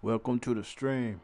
Welcome to the stream.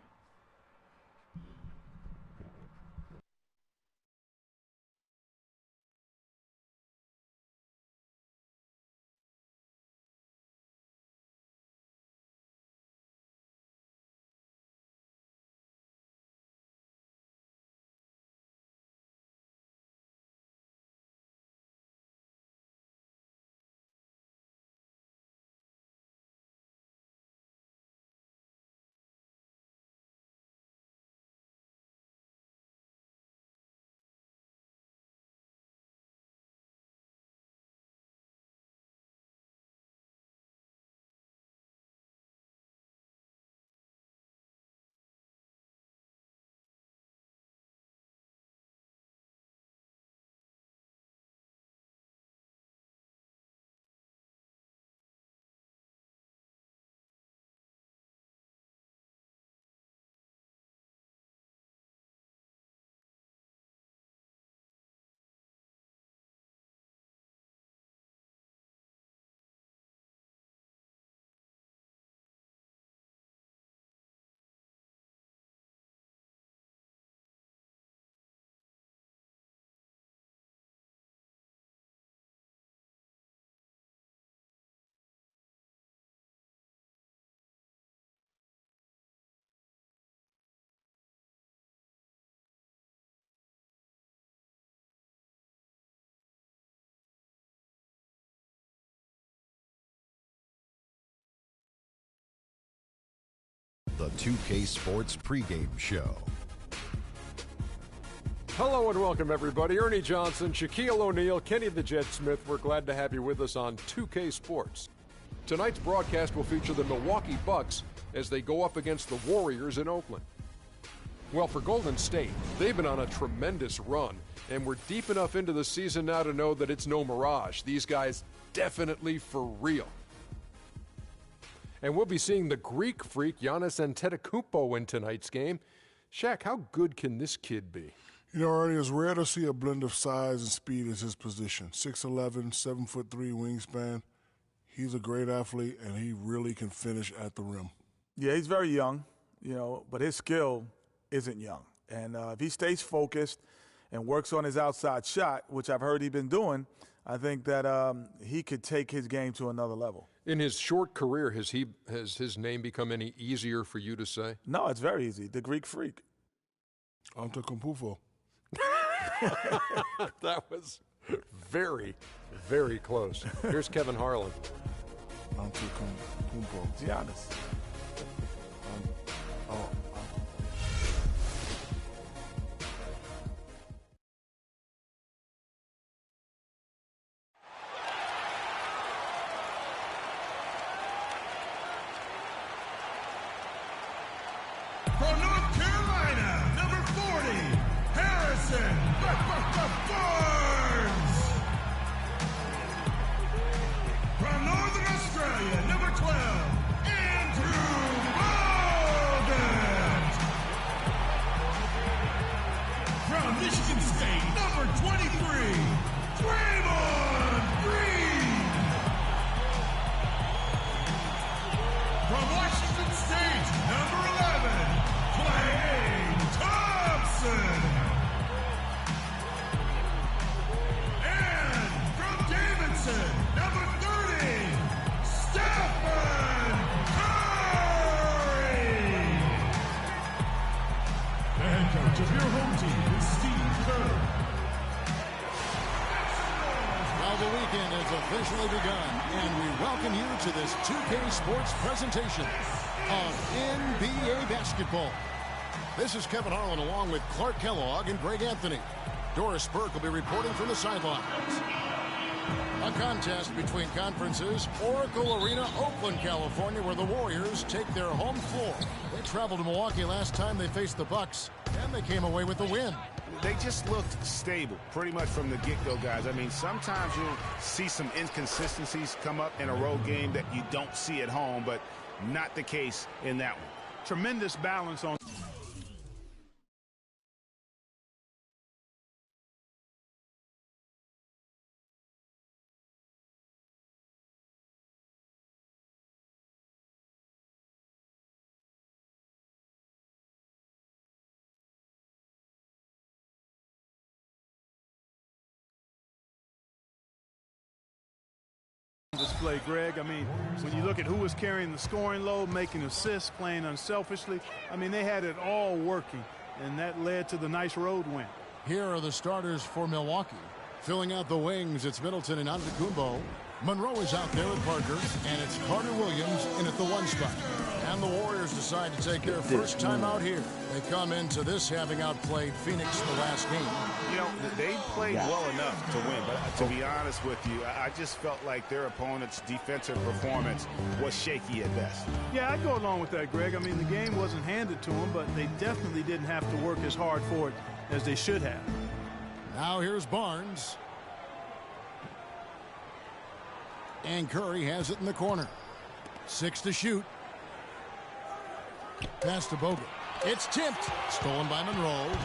The 2K Sports pregame show. Hello and welcome, everybody. Ernie Johnson, Shaquille O'Neal, Kenny the Jet Smith. We're glad to have you with us on 2K Sports. Tonight's broadcast will feature the Milwaukee Bucks as they go up against the Warriors in Oakland. Well, for Golden State, they've been on a tremendous run, and we're deep enough into the season now to know that it's no mirage. These guys definitely for real. And we'll be seeing the Greek freak Giannis Antetokounmpo in tonight's game. Shaq, how good can this kid be? You know, Ernie, it's rare to see a blend of size and speed as his position. 6'11", 7'3" wingspan. He's a great athlete, and he really can finish at the rim. Yeah, he's very young, but his skill isn't young. And if he stays focused and works on his outside shot, which I've heard he's been doing, I think that he could take his game to another level. In his short career, has his name become any easier for you to say? No, it's very easy. The Greek freak. Antetokounmpo. That was very, very close. Here's Kevin Harlan. Antetokounmpo. Giannis. From North Carolina, number 40, Harrison Barnes. From Northern Australia, number 12, Andrew Bolden. From Michigan State, number 23, Draymond Green. From Washington State, number 11, Klay Thompson. And from Davidson, number 30, Stephen Curry. And coach of your home team is Steve Kerr. Now the weekend has officially begun, and we welcome you to this 2K Sports presentation of NBA basketball. This is Kevin Harlan along with Clark Kellogg and Greg Anthony. Doris Burke will be reporting from the sidelines. A contest between conferences, Oracle Arena, Oakland, California, where the Warriors take their home floor. They traveled to Milwaukee last time they faced the Bucks, and they came away with the win. They just looked stable pretty much from the get-go, guys. I mean, sometimes you'll see some inconsistencies come up in a road game that you don't see at home, but not the case in that one. Tremendous balance on. Display, Greg. I mean, when you look at who was carrying the scoring load, making assists, playing unselfishly, I mean, they had it all working, and that led to the nice road win. Here are the starters for Milwaukee. Filling out the wings, it's Middleton and Antetokounmpo. Monroe is out there with Parker, and it's Carter Williams in at the 1 spot. And the Warriors decide to take their first time out here. They come into this having outplayed Phoenix the last game. You know, they played well enough to win, but to be honest with you, I just felt like their opponent's defensive performance was shaky at best. Yeah, I'd go along with that, Greg. I mean, the game wasn't handed to them, but they definitely didn't have to work as hard for it as they should have. Now here's Barnes. And Curry has it in the corner. 6 to shoot. Pass to Bogut. It's tipped. Stolen by Monroe.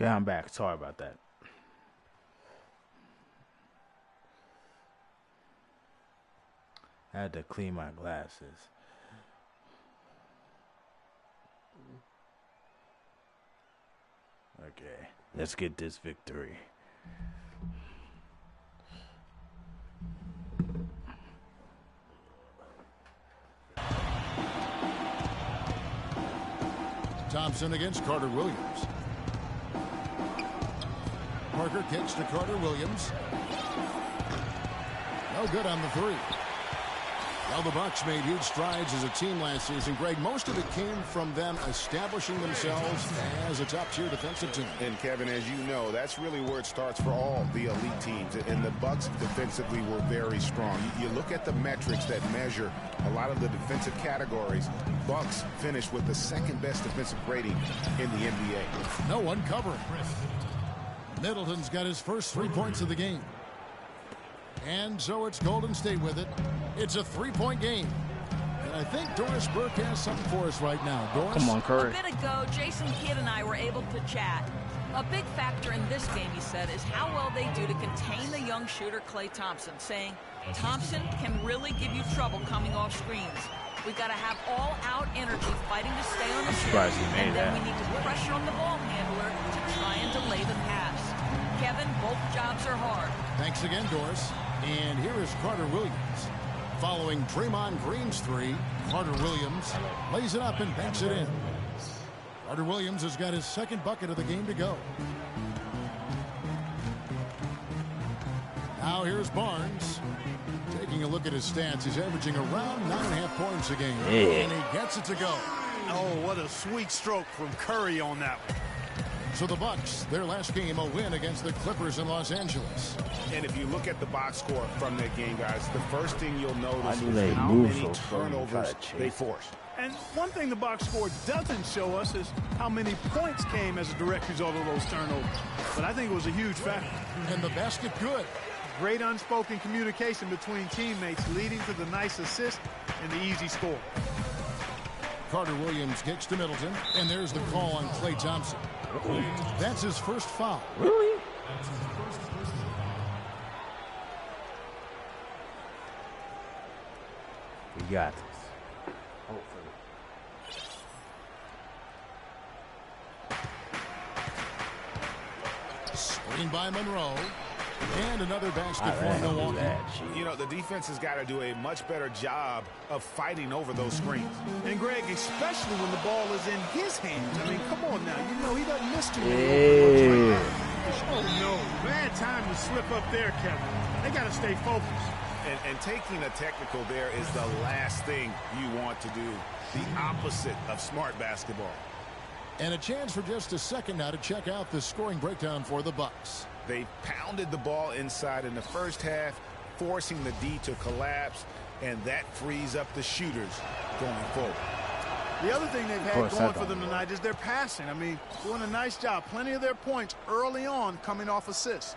Okay, I'm back. Sorry about that. I had to clean my glasses. Okay, let's get this victory. Thompson against Carter Williams. Parker kicks to Carter Williams. No good on the three. Well, the Bucks made huge strides as a team last season. Greg, most of it came from them establishing themselves as a top-tier defensive team. And Kevin, as you know, that's really where it starts for all the elite teams. And the Bucks defensively were very strong. You look at the metrics that measure a lot of the defensive categories. Bucks finished with the second-best defensive rating in the NBA. No one covering. Middleton's got his first 3 points of the game. And so it's Golden State with it. It's a 3-point game. And I think Doris Burke has something for us right now. Doris? Come on, Curry. A bit ago, Jason Kidd and I were able to chat. A big factor in this game, he said, is how well they do to contain the young shooter Klay Thompson, saying Thompson can really give you trouble coming off screens. We've got to have all-out energy fighting to stay on the surprised he field, made and then that. we need to pressure on the ball handler to try and delay the pass. Kevin, both jobs are hard. Thanks again, Doris. And here is Carter Williams. Following Draymond Green's three, Carter Williams lays it up and banks it in. Carter Williams has got his second bucket of the game to go. Now here's Barnes. Taking a look at his stats, he's averaging around 9.5 points a game. Yeah. And he gets it to go. Oh, what a sweet stroke from Curry on that one. So the Bucks, their last game, a win against the Clippers in Los Angeles. And if you look at the box score from that game, guys, the first thing you'll notice do is they how move many so slow and try turnovers to chase? they force. And one thing the box score doesn't show us is how many points came as a direct result of those turnovers. But I think it was a huge factor. And the basket good. Great unspoken communication between teammates leading to the nice assist and the easy score. Carter Williams kicks to Middleton, and there's the call on Klay Thompson. That's his first foul. Really? We got this. Hopefully. Screen by Monroe. And another basket for Milwaukee. You know, the defense has got to do a much better job of fighting over those screens. And Greg, especially when the ball is in his hands. I mean, come on now. You know he doesn't miss too many. Yeah. Oh, no. Bad time to slip up there, Kevin. They got to stay focused. And taking a technical there is the last thing you want to do. The opposite of smart basketball. And a chance for just a second now to check out the scoring breakdown for the Bucks. They pounded the ball inside in the first half, forcing the D to collapse, and that frees up the shooters going forward. The other thing they've had going for them tonight is their passing. I mean, doing a nice job. Plenty of their points early on coming off assists.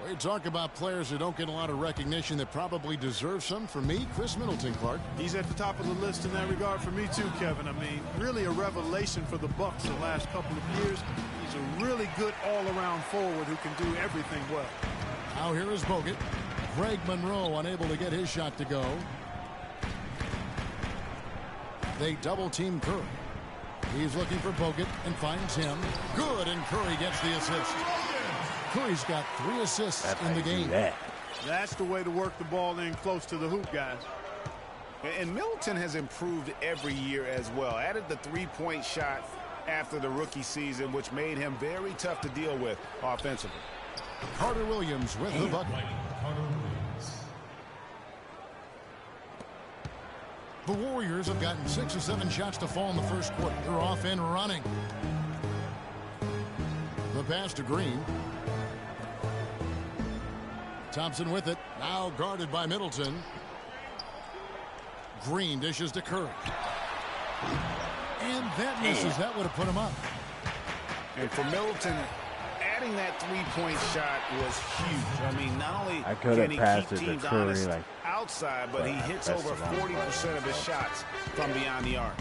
We talk about players who don't get a lot of recognition that probably deserve some. For me, Chris Middleton, Clark. He's at the top of the list in that regard for me too, Kevin. I mean, really a revelation for the Bucks the last couple of years. He's a really good all-around forward who can do everything well. Now here is Bogut. Greg Monroe unable to get his shot to go. They double-team Curry. He's looking for Bogut and finds him. Good, and Curry gets the assist. Curry's got 3 assists in the game. That's the way to work the ball in close to the hoop, guys. And Middleton has improved every year as well. Added the three-point shot after the rookie season, which made him very tough to deal with offensively. Carter Williams with the bucket. The Warriors have gotten 6 or 7 shots to fall in the first quarter. They're off and running. The pass to Green. Thompson with it. Now guarded by Middleton. Green dishes to Curry. And that misses. That would have put him up. And for Middleton, adding that three-point shot was huge. I mean, not only can he keep teams honest outside, but he hits over 40% of his shots from beyond the arc.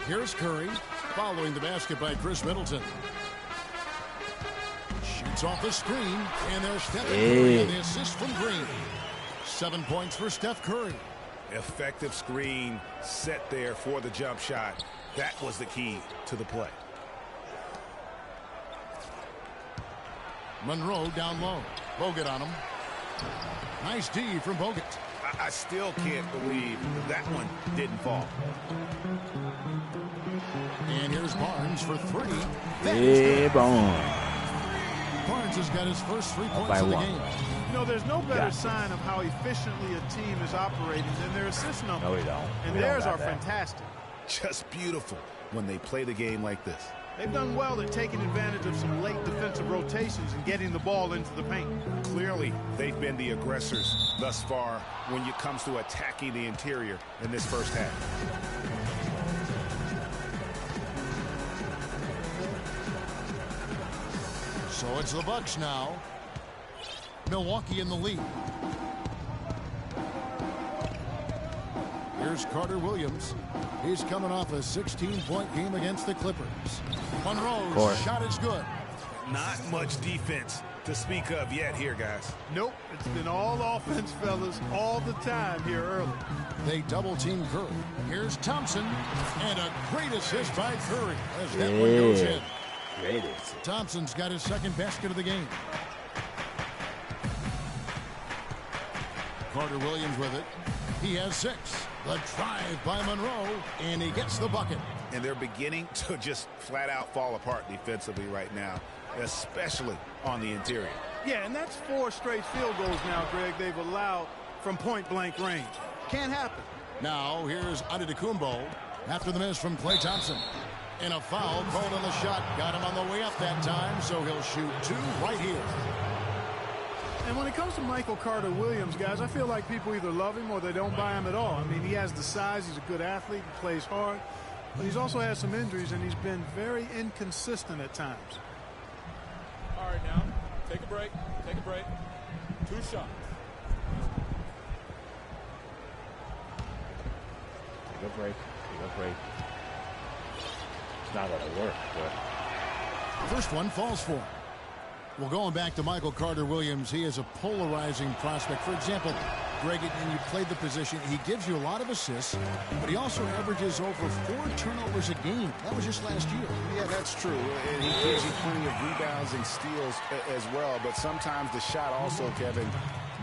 Here's Curry following the basket by Chris Middleton. Shoots off the screen, and there's Steph Curry on the assist from Green. 7 points for Steph Curry. Effective screen set there for the jump shot. That was the key to the play. Monroe down low. Bogut on him. Nice D from Bogut. I still can't believe that one didn't fall. And here's Barnes for three. Yeah, Barnes. Barnes has got his first 3 points By of the one. game. You know, there's no better sign of how efficiently a team is operating than their assist number. No, we don't. And We don't theirs got are that. fantastic. Just beautiful when they play the game like this. They've done well at taking advantage of some late defensive rotations and getting the ball into the paint. Clearly, they've been the aggressors thus far when it comes to attacking the interior in this first half. So it's the Bucks now. Milwaukee in the lead. Here's Carter Williams. He's coming off a 16-point game against the Clippers. Monroe's shot is good. Not much defense to speak of yet here, guys. Nope, it's been all offense, fellas, all the time here early. They double-team Curry. Here's Thompson. And a great assist by Curry as that one goes in. Greatest. Thompson's got his second basket of the game. Carter Williams with it. He has 6. The drive by Monroe, and he gets the bucket. And they're beginning to just flat out fall apart defensively right now, especially on the interior. Yeah, and that's 4 straight field goals now, Greg, they've allowed from point-blank range. Can't happen. Now here's Antetokounmpo after the miss from Klay Thompson. And a foul called on the shot. Got him on the way up that time, so he'll shoot 2 right here. And when it comes to Michael Carter Williams, guys, I feel like people either love him or they don't buy him at all. I mean, he has the size, he's a good athlete, he plays hard, but he's also had some injuries, and he's been very inconsistent at times. All right, now, take a break, 2 shots. Take a break. It's not going to work, but First one falls for him. Well, going back to Michael Carter Williams, he is a polarizing prospect. For example, Greg, and you played the position, he gives you a lot of assists, but he also averages over 4 turnovers a game. That was just last year. Yeah, that's true. And he gives you plenty of rebounds and steals as well. But sometimes the shot also, Kevin,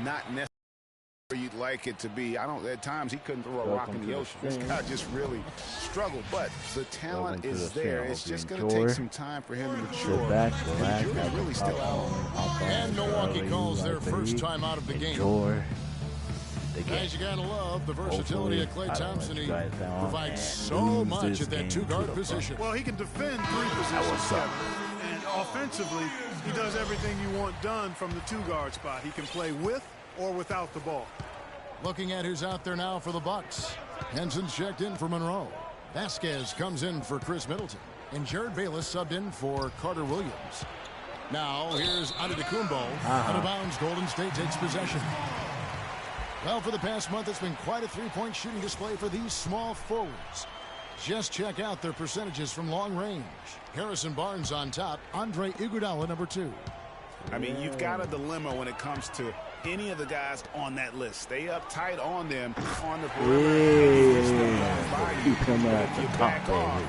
not necessarily where you'd like it to be. At times he couldn't throw a rock in the ocean. This guy just really struggled. But the talent is there. It's just going to take some time for him to mature. back, And the jury's really still out. And Milwaukee calls their first time out of the game. Guys, you gotta love the versatility of Klay Thompson. He provides so much at that 2-guard position. Well, he can defend 3 positions, Kevin. And offensively, he does everything you want done from the 2-guard spot. He can play with or without the ball. Looking at who's out there now for the Bucks. Henson's checked in for Monroe. Vasquez comes in for Chris Middleton. And Jared Bayless subbed in for Carter Williams. Now here's Antetokounmpo. Out of bounds, Golden State takes possession. Well, for the past month, it's been quite a 3-point shooting display for these small forwards. Just check out their percentages from long range. Harrison Barnes on top. Andre Iguodala, number 2. I mean, you've got a dilemma when it comes to any of the guys on that list. Stay up tight on them on the perimeter. You come out if you back off,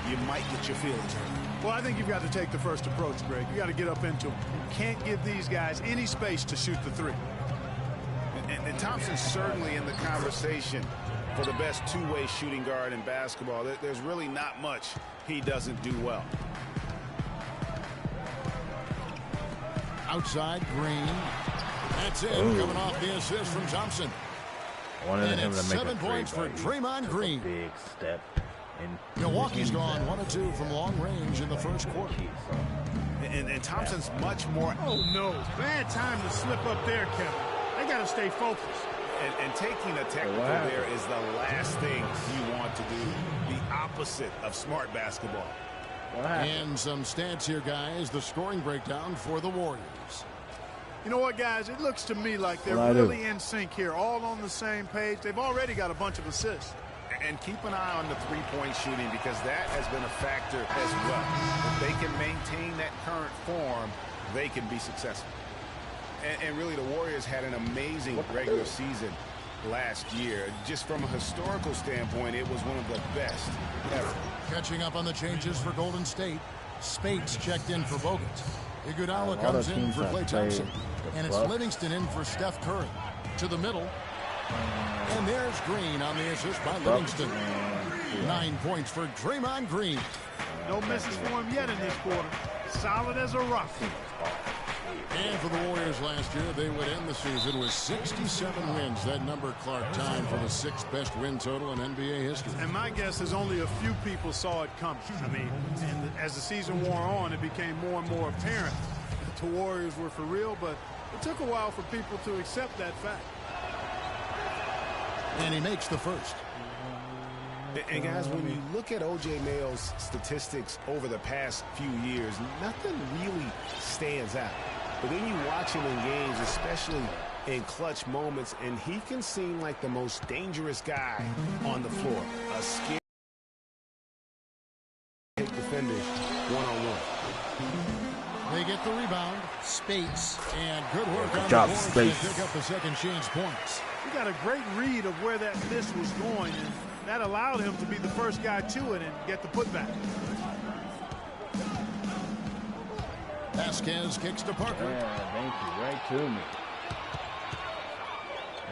you might get your feelings hurt. Well, I think you've got to take the first approach, Greg. You got to get up into them. You can't give these guys any space to shoot the 3. And Thompson's certainly in the conversation for the best 2-way shooting guard in basketball. There's really not much he doesn't do well. Outside, Green. That's it. Coming off the assist from Thompson. Wanted him it's to make 7 points for Draymond Green. Big step. Milwaukee's gone 1 of 2 from long range in the first quarter. And Thompson's much more. Oh, no. Bad time to slip up there, Kevin. They got to stay focused. And taking a technical there is the last thing you want to do. The opposite of smart basketball. And some stats here, guys. The scoring breakdown for the Warriors. You know what, guys? It looks to me like they're really in sync here, all on the same page. They've already got a bunch of assists. And keep an eye on the 3-point shooting, because that has been a factor as well. If they can maintain that current form, they can be successful. And really, the Warriors had an amazing regular season last year. Just from a historical standpoint, it was one of the best ever. Catching up on the changes for Golden State. Spates checked in for Bogut. Iguodala comes in for Klay Thompson. And it's Livingston in for Steph Curry. To the middle. And there's Green on the assist by Livingston. 9 points for Draymond Green. No misses for him yet in this quarter. Solid as a rock. And for the Warriors last year, they would end the season with 67 wins. That number, Clark, tied for the 6th best win total in NBA history. And my guess is only a few people saw it coming. I mean, and as the season wore on, it became more and more apparent that the Warriors were for real, but it took a while for people to accept that fact. And he makes the first. And guys, when you look at O.J. Mayo's statistics over the past few years, nothing really stands out. But then you watch him in games, especially in clutch moments, and he can seem like the most dangerous guy on the floor. A scary defenders one-on-one. They get the rebound. Space. And good work on the boards to pick up the second chance points. He got a great read of where that miss was going, and that allowed him to be the first guy to it and get the putback. Vasquez kicks to Parker. Yeah, thank you. Right to me.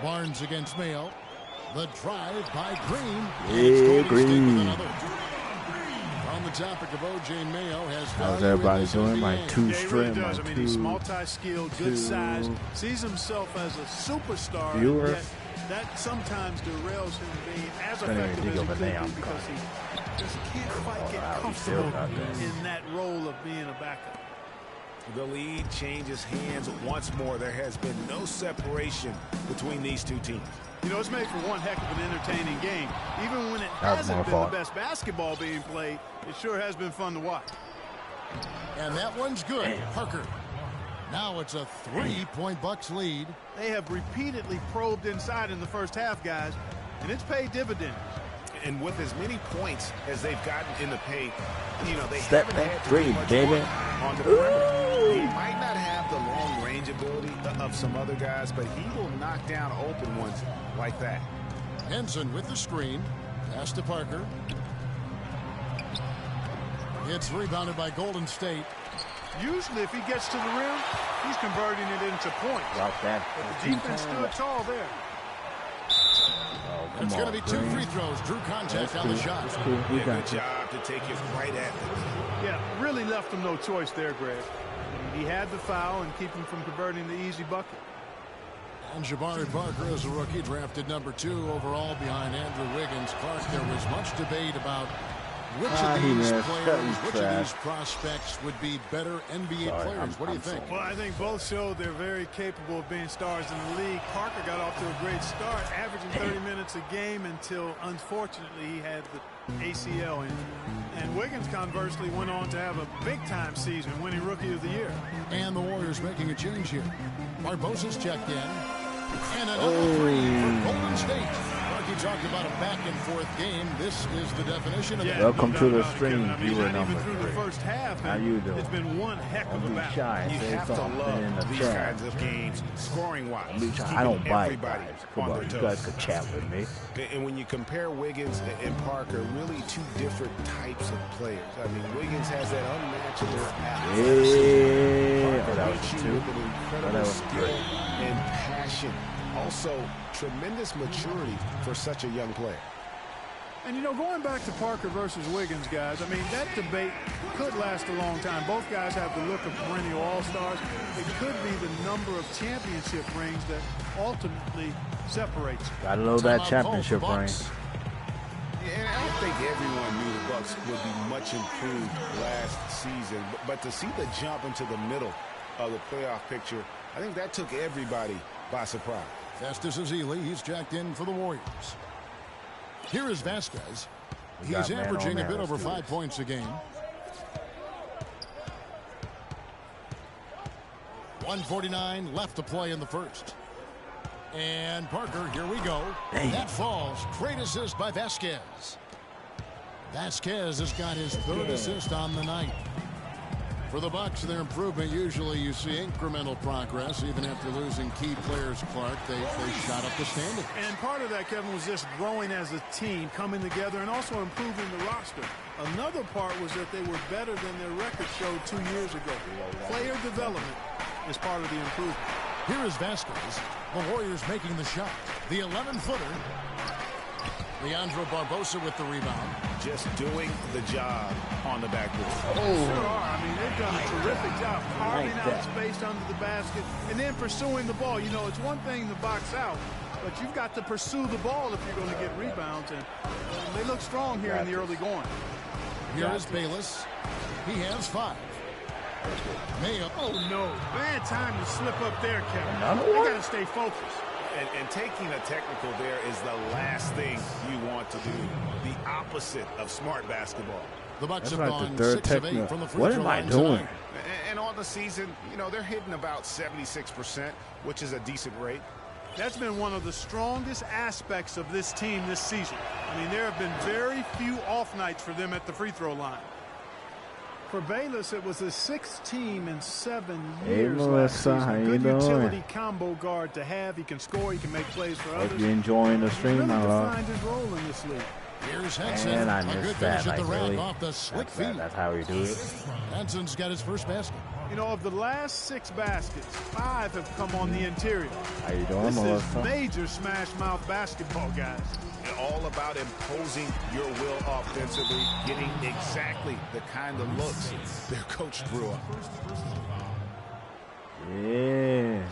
Barnes against Mayo. The drive by Green. Yeah, Green. On the topic of O.J. Mayo, how's everybody doing? My two strip. I mean, he's multi-skilled, good size, sees himself as a superstar. Yet that sometimes derails him being as effective as he could be because he just can't quite get comfortable in that role of being a backup. The lead changes hands once more. There has been no separation between these two teams. You know, it's made for one heck of an entertaining game. Even when it hasn't been the best basketball being played, it sure has been fun to watch. And that one's good. Parker. Now it's a 3-point Bucks lead. They have repeatedly probed inside in the first half, guys, and it's paid dividends. And with as many points as they've gotten in the paint, you know, they step haven't back had three, baby. On the perimeter. He might not have the long range ability of some other guys, but he will knock down open ones like that. Henson with the screen. Pass to Parker. It's rebounded by Golden State. Usually if he gets to the rim, he's converting it into points. But the defense stood tall there. It's going to be 2 free throws. Drew contact on the shot. Cool. Good job to take it right at them. Yeah, really left him no choice there, Greg. He had the foul and keep him from converting the easy bucket. And Jabari Parker is a rookie, drafted number 2 overall behind Andrew Wiggins. Clark, there was much debate about which of these players, which of these prospects would be better NBA players. What do you think? Well, I think both showed they're very capable of being stars in the league. Parker got off to a great start, averaging 30 minutes a game until, unfortunately, he had the ACL injury. And Wiggins, conversely, went on to have a big-time season, winning Rookie of the Year. And the Warriors making a change here. Barbosa's checked in. And another 3 for Golden State. You talked about a back-and-forth game. This is the definition of Welcome to the stream, I mean, viewer not number even through 3. the first half. How you doing? It's been one heck of a battle. Shy. You have to love these kinds of games, scoring-wise. I don't bite, guys. Come on, you guys could chat with me. And when you compare Wiggins and Parker, really 2 different types of players. I mean, Wiggins has that unmatchable athleticism. Parker that was hits you 2. with an incredible skill and passion. Also, tremendous maturity for such a young player. And, you know, going back to Parker versus Wiggins, guys, I mean, that debate could last a long time. Both guys have the look of perennial all-stars. It could be the number of championship rings that ultimately separates. Gotta know that championship ring. And I don't think everyone knew the Bucks would be much improved last season. But to see the jump into the middle of the playoff picture, I think that took everybody by surprise. Festus Ezeli, he's jacked in for the Warriors. Here is Vasquez. He's averaging a bit over 5 points a game. 1:49 left to play in the first. And Parker, here we go. That falls. Great assist by Vasquez. Vasquez has got his 3rd assist on the night. For the Bucks, their improvement, usually you see incremental progress. Even after losing key players, Clark, they shot up the standing. And part of that, Kevin, was just growing as a team, coming together, and also improving the roster. Another part was that they were better than their record showed 2 years ago. Player development is part of the improvement. Here is Vasquez. The Warriors making the shot. The 11-footer. Leandro Barbosa with the rebound. Just doing the job on the backboard. Sure are. I mean, they've done a terrific job carving out space under the basket and then pursuing the ball. You know, it's one thing to box out, but you've got to pursue the ball if you're going to get rebounds. And they look strong here in the early going. Here is Bayless. He has 5. Mayo. Oh, no. Bad time to slip up there, Kevin. They got to stay focused. And taking a technical there is the last thing you want to do. The opposite of smart basketball. The Bucks have like gone the third 6 of 8 from the free What throw am I line doing? tonight. And on the season, you know, they're hitting about 76%, which is a decent rate. That's been one of the strongest aspects of this team this season. I mean, there have been very few off nights for them at the free throw line. For Bayless, it was his 6th team in 7 years last season. How you Good doing? utility combo guard to have. He can score. He can make plays for others. Hope you're enjoying the stream, He's my really love. defined his role in this league. Here's Henson. And I A good missed finish that. at the Like, rack really? off the slick feet. That's how we do it. Henson's got his first basket. You know, of the last 6 baskets, 5 have come on the interior. How you doing, This is Melissa? major smash mouth basketball, guys. And all about imposing your will offensively, getting exactly the kind of looks their coach drew up. Yeah.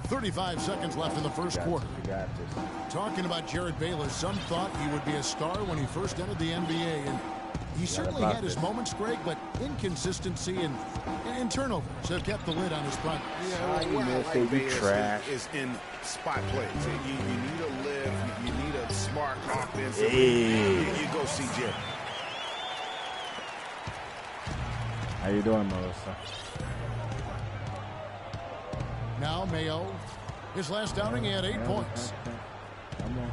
35 seconds left in the first quarter. You got this. Talking about Jared Bayless, some thought he would be a star when he first entered the NBA, and he certainly had his moments, Greg, but inconsistency and turnovers have kept the lid on his progress. Bayless is in spot plays. You need a lift, you need a smart offense. Hey. You go see Jared. How you doing, Melissa? Now Mayo, his last outing, he had 8 points. Come on.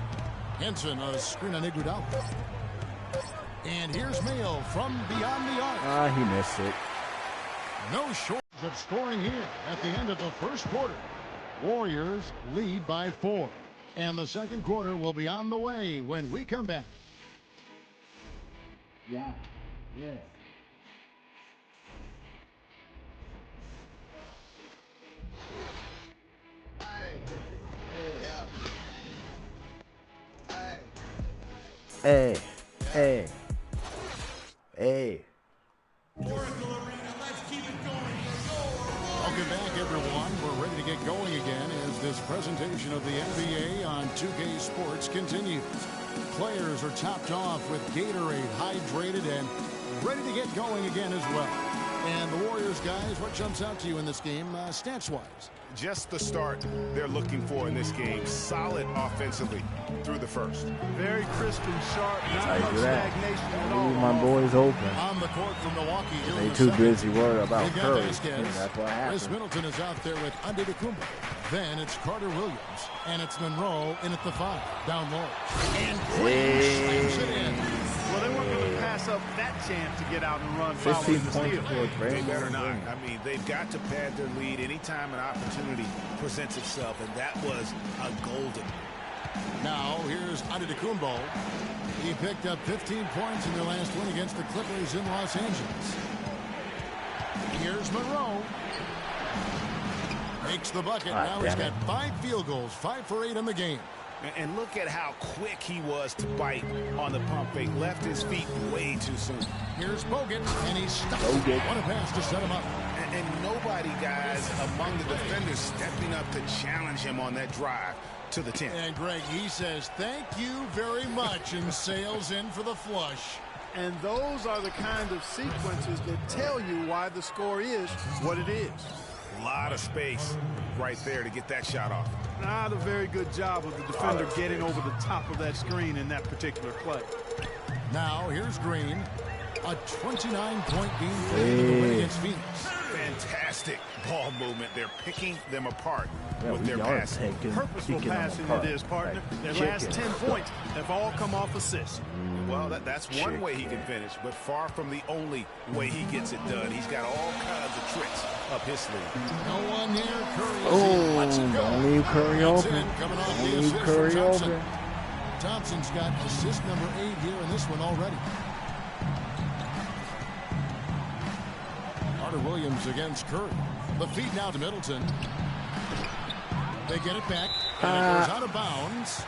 Henson, a screen on Iguodala. And here's Mayo from beyond the arc. He missed it. No shortage of scoring here at the end of the first quarter. Warriors lead by 4. And the second quarter will be on the way when we come back. Yeah. Hey. Welcome back, everyone. We're ready to get going again as this presentation of the NBA on 2K Sports continues. Players are topped off with Gatorade, hydrated, and ready to get going again as well. And the Warriors, guys, what jumps out to you in this game, stats-wise? Just the start they're looking for in this game. Solid offensively through the first. Very crisp and sharp. Not How you much do that? stagnation at all. Leave my boys open. On the court from Milwaukee. Here They in the too second. busy worried about They've got Curry. Vasquez. That's what Chris happened. Middleton is out there with Antetokounmpo. Then it's Carter Williams. And it's Monroe in at the 5. Down low. And Green slams it in. Well, they weren't going to pass up that chance to get out and run 15 following the points steal. for They Green. better not. I mean, they've got to pad their lead anytime an opportunity presents itself, and that was a golden. Now here's Antetokounmpo. He picked up 15 points in their last win against the Clippers in Los Angeles. Here's Monroe. Makes the bucket. Ah, Now he's damn got 5 field goals, 5 for 8 in the game. And look at how quick he was to bite on the pump fake. Left his feet way too soon. Here's Bogut, and he's stopped. Bogut. What a pass to set him up. And nobody, guys, among the defenders stepping up to challenge him on that drive to the 10. And Greg, he says, thank you very much, and sails in for the flush. And those are the kind of sequences that tell you why the score is what it is. A lot of space right there to get that shot off. Not a very good job of the defender getting over the top of that screen in that particular play. Now here's Green. A 29-point game play to the win against Phoenix. Fantastic ball movement. They're picking them apart with we their are passing. Purposeful picking them passing apart. it is, partner. Like Their last chicken. 10 points have all come off assists. Well, that's one way he can finish, but far from the only way he gets it done. He's got all kinds of tricks up his sleeve. No one near Curry. Oh, Lets it go. don't leave Curry That's open. in, coming off Don't the leave assist from Curry Thompson. open. Thompson's got assist number 8 here in this one already. Carter Williams against Curry. The feed now to Middleton. They get it back, and it goes out of bounds.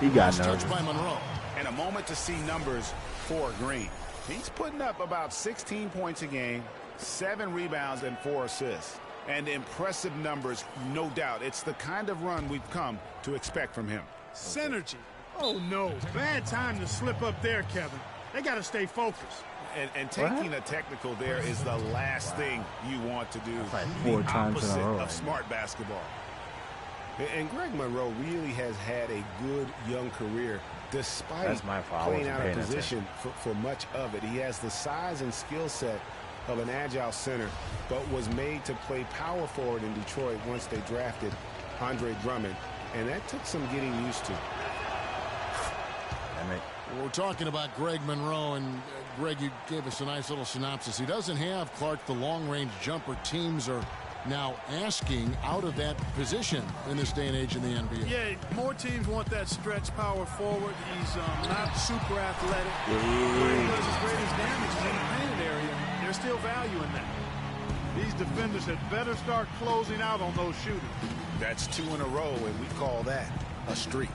He got touched by Monroe. And a moment to see numbers for Green. He's putting up about 16 points a game, 7 rebounds, and 4 assists. And impressive numbers, no doubt. It's the kind of run we've come to expect from him. Synergy. Oh, no. Bad time to slip up there, Kevin. They got to stay focused. And taking a technical there is the last thing you want to do. Like 4 times in a row. Of smart basketball. And Greg Monroe really has had a good young career despite playing out of position for much of it. He has the size and skill set of an agile center, but was made to play power forward in Detroit once they drafted Andre Drummond, and that took some getting used to. We're talking about Greg Monroe, and Greg, you gave us a nice little synopsis. He doesn't have, Clark, the long-range jumper teams are now asking out of that position in this day and age in the NBA. Yeah, more teams want that stretch power forward. He's not super athletic. Where he does his greatest damage is in the painted area. There's still value in that. These defenders had better start closing out on those shooters. That's 2 in a row, and we call that a streak.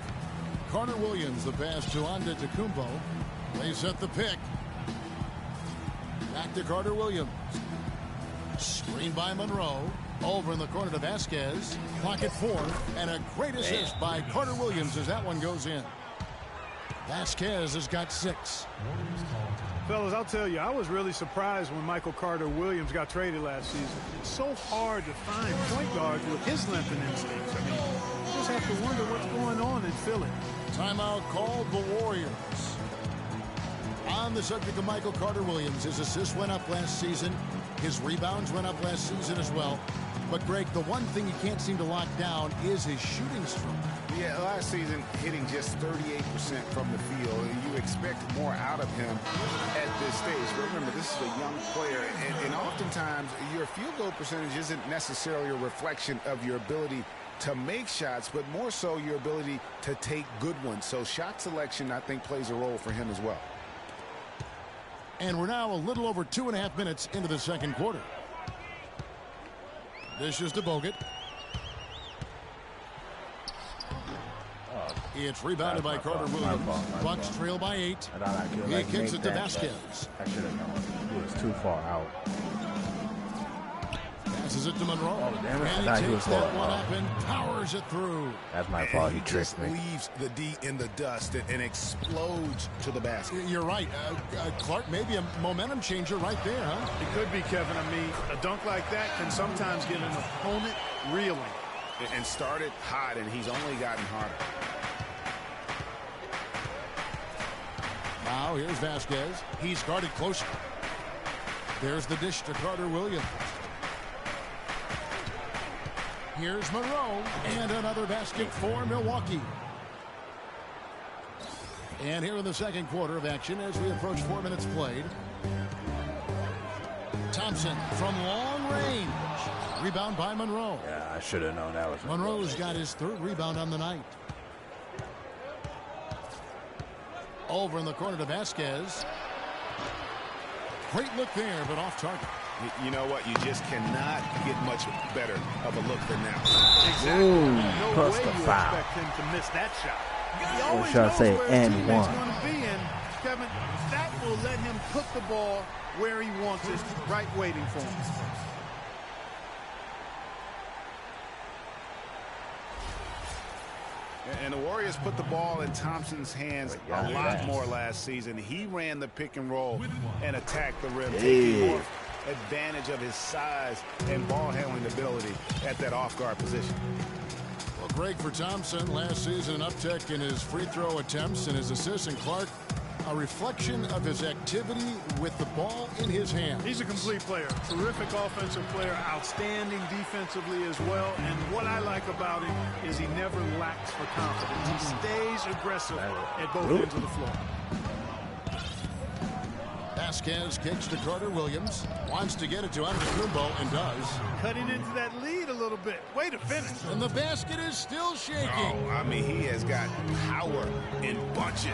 Carter Williams, the pass to Antetokounmpo. They set the pick. Back to Carter Williams. Screen by Monroe. Over in the corner to Vasquez. Clock at 4. And a great assist by Carter Williams as that one goes in. Vasquez has got 6. Fellas, I'll tell you, I was really surprised when Michael Carter Williams got traded last season. It's so hard to find point guards with his length and instincts. I mean, you just have to wonder what's going on in Philly. Timeout called the Warriors. On the subject of Michael Carter Williams, his assists went up last season. His rebounds went up last season as well. But, Greg, the one thing you can't seem to lock down is his shooting stroke. Yeah, last season hitting just 38% from the field. And you expect more out of him at this stage. But remember, this is a young player. And oftentimes, your field goal percentage isn't necessarily a reflection of your ability to make shots, but more so your ability to take good ones. So shot selection, I think, plays a role for him as well. And we're now a little over 2.5 minutes into the second quarter. This is to Bogut. It's rebounded by Carter Williams. Bucks trail by 8. He kicks it to Vasquez. I should have known. He was too far out. Passes it to Monroe. Oh, damn it. And he takes that one up and powers it through. That's my fault. He tricked me. Leaves the D in the dust and explodes to the basket. You're right. Clark, maybe a momentum changer right there, huh? It could be, Kevin. I mean, a dunk like that can sometimes get an opponent reeling. And started hot, and he's only gotten harder. Now here's Vasquez. He's guarded closer. There's the dish to Carter Williams. Here's Monroe, and another basket for Milwaukee. And here in the second quarter of action as we approach 4 minutes played. Thompson from long range. Rebound by Monroe. Yeah, I should have known that was. Monroe's got his 3rd rebound on the night. Over in the corner to Vasquez. Great look there, but off target. You know what? You just cannot get much better of a look than that. Exactly. Ooh, no plus way the you foul. expect him to miss that shot. He Or always should I knows say where his and teammate's one? going to be in. Kevin, that will let him put the ball where he wants it, right waiting for him. And the Warriors put the ball in Thompson's hands a lot more last season. He ran the pick and roll and attacked the rim, taking more advantage of his size and ball handling ability at that off-guard position. Well, Greg, for Thompson, last season an uptick in his free throw attempts and his assists, and Clark, a reflection of his activity with the ball in his hand. He's a complete player. Terrific offensive player. Outstanding defensively as well. And what I like about him is he never lacks for confidence. He stays aggressive at both ends of the floor. Vasquez kicks to Carter Williams. Wants to get it to Antetokounmpo and does. Cutting into that lead a little bit. Way to finish. And the basket is still shaking. Oh, I mean, he has got power in bunches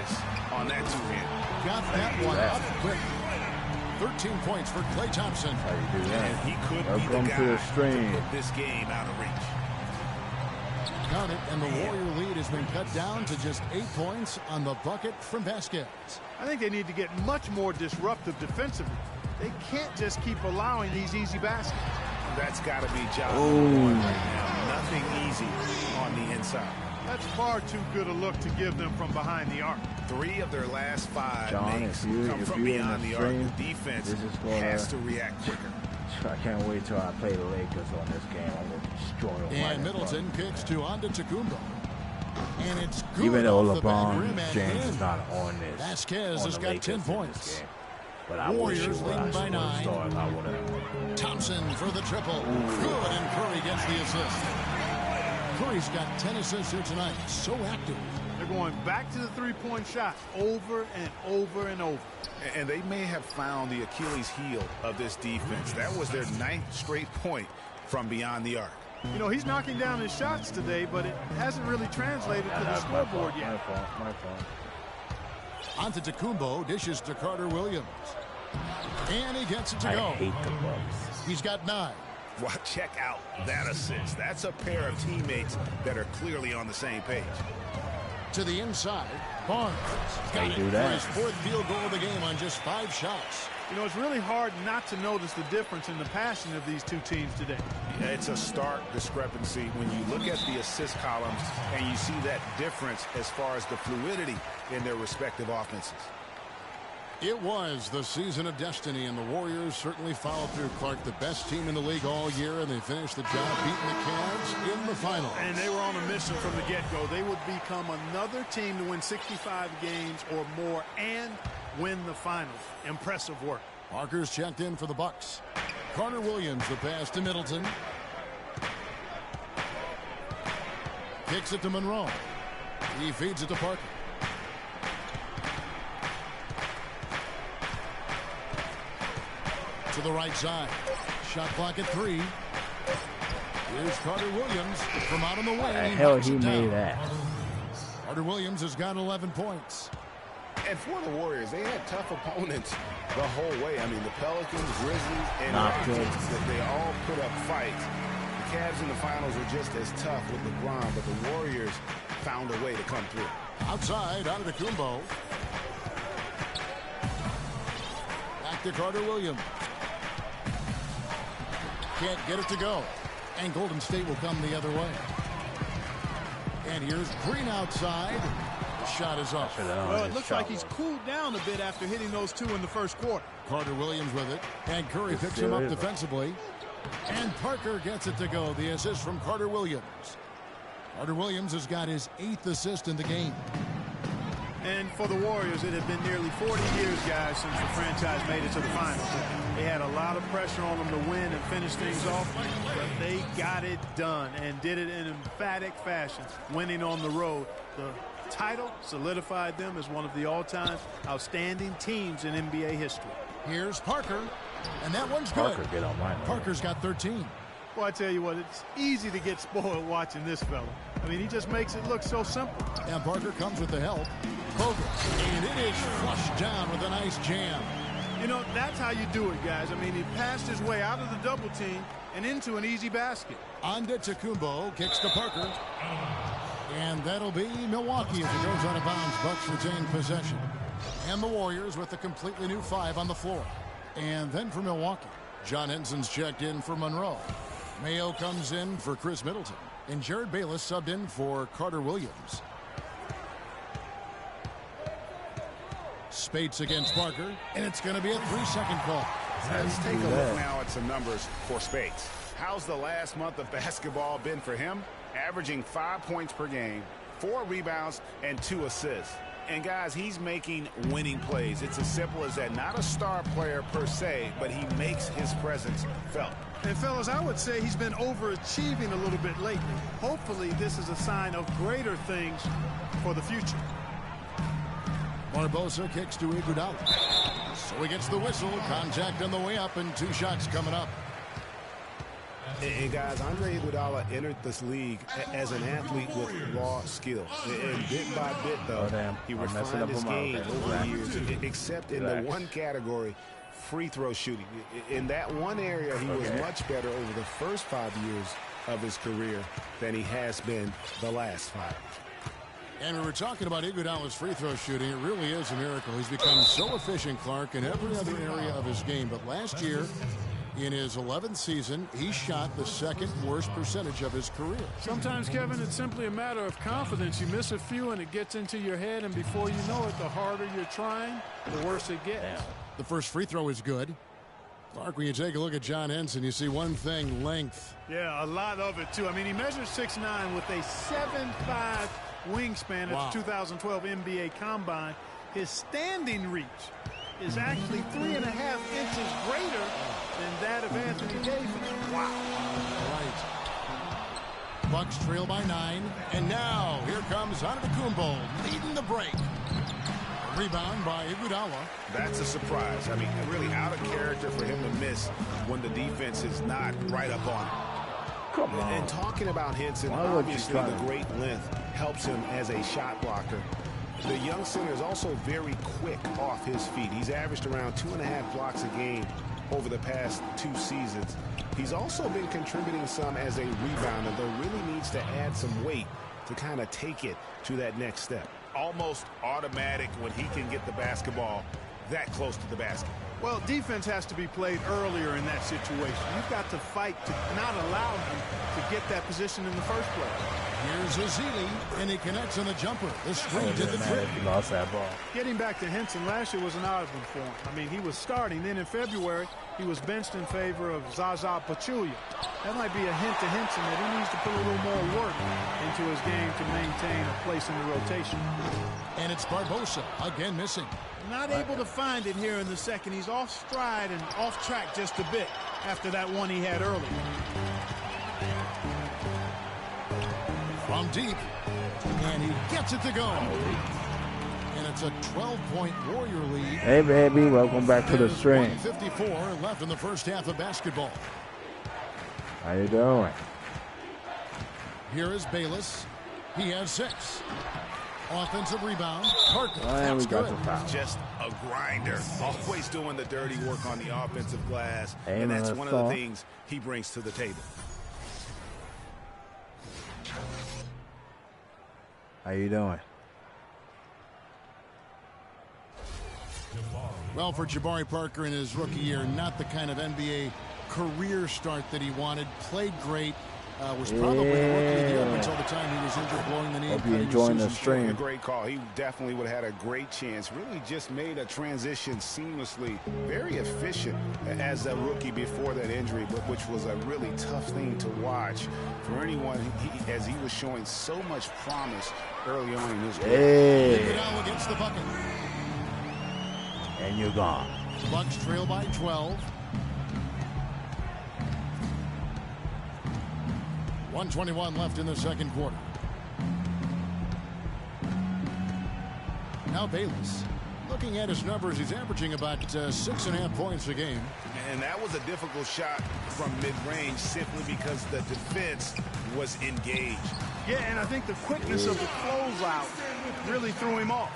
on that two-hand. Got that one up quick. 13 points for Klay Thompson. How you do that? And he could be Welcome the guy to the stream. to put this game out of reach. started, and the Warrior lead has been cut down to just 8 points on the bucket from Vasquez. I think they need to get much more disruptive defensively. They can't just keep allowing these easy baskets. That's got to be job one right now. Nothing easy on the inside. That's far too good a look to give them from behind the arc. 3 of their last 5 John, makes if come from beyond the arc. The defense has to react quicker. I can't wait till I play the Lakers on this game. I'm going to destroy them. And Middleton kicks to Antetokounmpo. And it's good. Even though off the back rim LeBron and James in. is not on this. Vasquez has got 10 points. But I Warriors leading by 9. I Thompson for the triple. Good, and Curry gets the assist. Curry's got 10 assists here tonight. So active. They're going back to the three-point shot over and over and over. And they may have found the Achilles heel of this defense. That was their 9th straight point from beyond the arc. You know, he's knocking down his shots today, but it hasn't really translated to the scoreboard yet. My fault. Antetokounmpo dishes to Carter Williams. And he gets it to I go. hate the Bucks. He's got 9. Well, check out that assist. That's a pair of teammates that are clearly on the same page. To the inside, Barnes got it for his 4th field goal of the game on just 5 shots. You know, it's really hard not to notice the difference in the passing of these two teams today. Yeah, it's a stark discrepancy when you look at the assist columns and you see that difference as far as the fluidity in their respective offenses. It was the season of destiny, and the Warriors certainly followed through. Clark, the best team in the league all year, and they finished the job beating the Cavs in the finals. And they were on a mission from the get-go. They would become another team to win 65 games or more and win the finals. Impressive work. Parker's checked in for the Bucks. Carter Williams, the pass to Middleton. Kicks it to Monroe. He feeds it to Parker. To the right side. Shot clock at 3. Here's Carter Williams from out on the wing. How the hell he made that? Carter Williams has got 11 points. And for the Warriors, they had tough opponents the whole way. I mean, the Pelicans, Grizzlies, and Raptors, they all put up fights. The Cavs in the finals were just as tough with LeBron, but the Warriors found a way to come through. Outside, Antetokounmpo. Back to Carter Williams. Can't get it to go. And Golden State will come the other way. And here's Green outside. The shot is off. Well, it looks like he's cooled down a bit after hitting those 2 in the first quarter. Carter Williams with it. And Curry picks him up defensively. And Parker gets it to go. The assist from Carter Williams. Carter Williams has got his 8th assist in the game. And for the Warriors, it had been nearly 40 years, guys, since the franchise made it to the finals. They had a lot of pressure on them to win and finish things off, but they got it done and did it in emphatic fashion, winning on the road. The title solidified them as one of the all-time outstanding teams in NBA history. Here's Parker, and that one's good. Parker, get on my line. Parker's got 13. Well, I tell you what, it's easy to get spoiled watching this fella. I mean, he just makes it look so simple. And Parker comes with the help. Bogut, and it is flushed down with a nice jam. You know, that's how you do it, guys. I mean, he passed his way out of the double team and into an easy basket. Antetokounmpo kicks to Parker. And that'll be Milwaukee as it goes out of bounds. Bucks retain possession. And the Warriors with a completely new 5 on the floor. And then for Milwaukee, John Henson's checked in for Monroe. Mayo comes in for Chris Middleton. And Jared Bayless subbed in for Carter Williams. Spates against Parker, and it's going to be a 3-second call. Let's take a look now at some numbers for Spates. How's the last month of basketball been for him? Averaging 5 points per game, 4 rebounds, and 2 assists. And guys, he's making winning plays. It's as simple as that. Not a star player per se, but he makes his presence felt. And fellas, I would say he's been overachieving a little bit lately. Hopefully this is a sign of greater things for the future. Barbosa kicks to Iguodala. So he gets the whistle. Contact on the way up, and 2 shots coming up. And guys, Andre Iguodala entered this league as an athlete with raw skill. And bit by bit, though, he refined his game over the years, except in the one category, free throw shooting. In that one area, he was much better over the first 5 years of his career than he has been the last 5. And we were talking about Iguodala's free throw shooting. It really is a miracle. He's become so efficient, Clark, in every other area of his game. But last year, in his 11th season, he shot the 2nd worst percentage of his career. Sometimes, Kevin, it's simply a matter of confidence. You miss a few and it gets into your head, and before you know it, the harder you're trying, the worse it gets. Damn. The first free throw is good. Clark, when you take a look at John Henson, you see one thing, length. Yeah, a lot of it, too. I mean, he measures 6'9" with a 7'5" wingspan at the 2012 NBA Combine. His standing reach is actually 3.5 inches greater than that of Anthony Davis. Wow. Right. Bucks trail by 9. And now here comes Antetokounmpo leading the break. Rebound by Iguodala. That's a surprise. I mean, really out of character for him to miss when the defense is not right up on him. Come on. And talking about Henson, obviously the great length helps him as a shot blocker. The young center is also very quick off his feet. He's averaged around 2.5 blocks a game over the past 2 seasons. He's also been contributing some as a rebounder, though really needs to add some weight to kind of take it to that next step. Almost automatic when he can get the basketball that close to the basket. Well, defense has to be played earlier in that situation. You've got to fight to not allow him to get that position in the first place. Here's Ezeli, and he connects on the jumper. The screen did the trick. He lost that ball. Getting back to Henson, last year was an odd one for him. I mean, he was starting. Then in February, he was benched in favor of Zaza Pachulia. That might be a hint to Henson that he needs to put a little more work into his game to maintain a place in the rotation. And it's Barbosa, again missing. Not able to find it here in the second. He's off stride and off track just a bit after that one he had early. From deep, and he gets it to go. And it's a 12-point Warrior lead. Hey, baby, welcome back to the stream. 1:54 left in the first half of basketball. How you doing? Here is Bayless. He has 6. Offensive rebound. Parker. And we got good. the foul. Just a grinder. Always doing the dirty work on the offensive glass. Amen. And that's one of the things he brings to the table. How you doing? Well, for Jabari Parker in his rookie year, not the kind of NBA career start that he wanted. Played great. Was probably the rookie of the year up until the time he was injured, blowing the knee. Hope you're enjoying the stream. A great call. He definitely would have had a great chance. Really just made a transition seamlessly. Very efficient as a rookie before that injury, but which was a really tough thing to watch for anyone as he was showing so much promise early on in his career. Iguodala gets the bucket. And you're gone. Bucks trail by 12. 1:21 left in the second quarter. Now Bayless. Looking at his numbers, he's averaging about 6.5 points a game. And that was a difficult shot from mid-range simply because the defense was engaged. Yeah, and I think the quickness of the closeout really threw him off.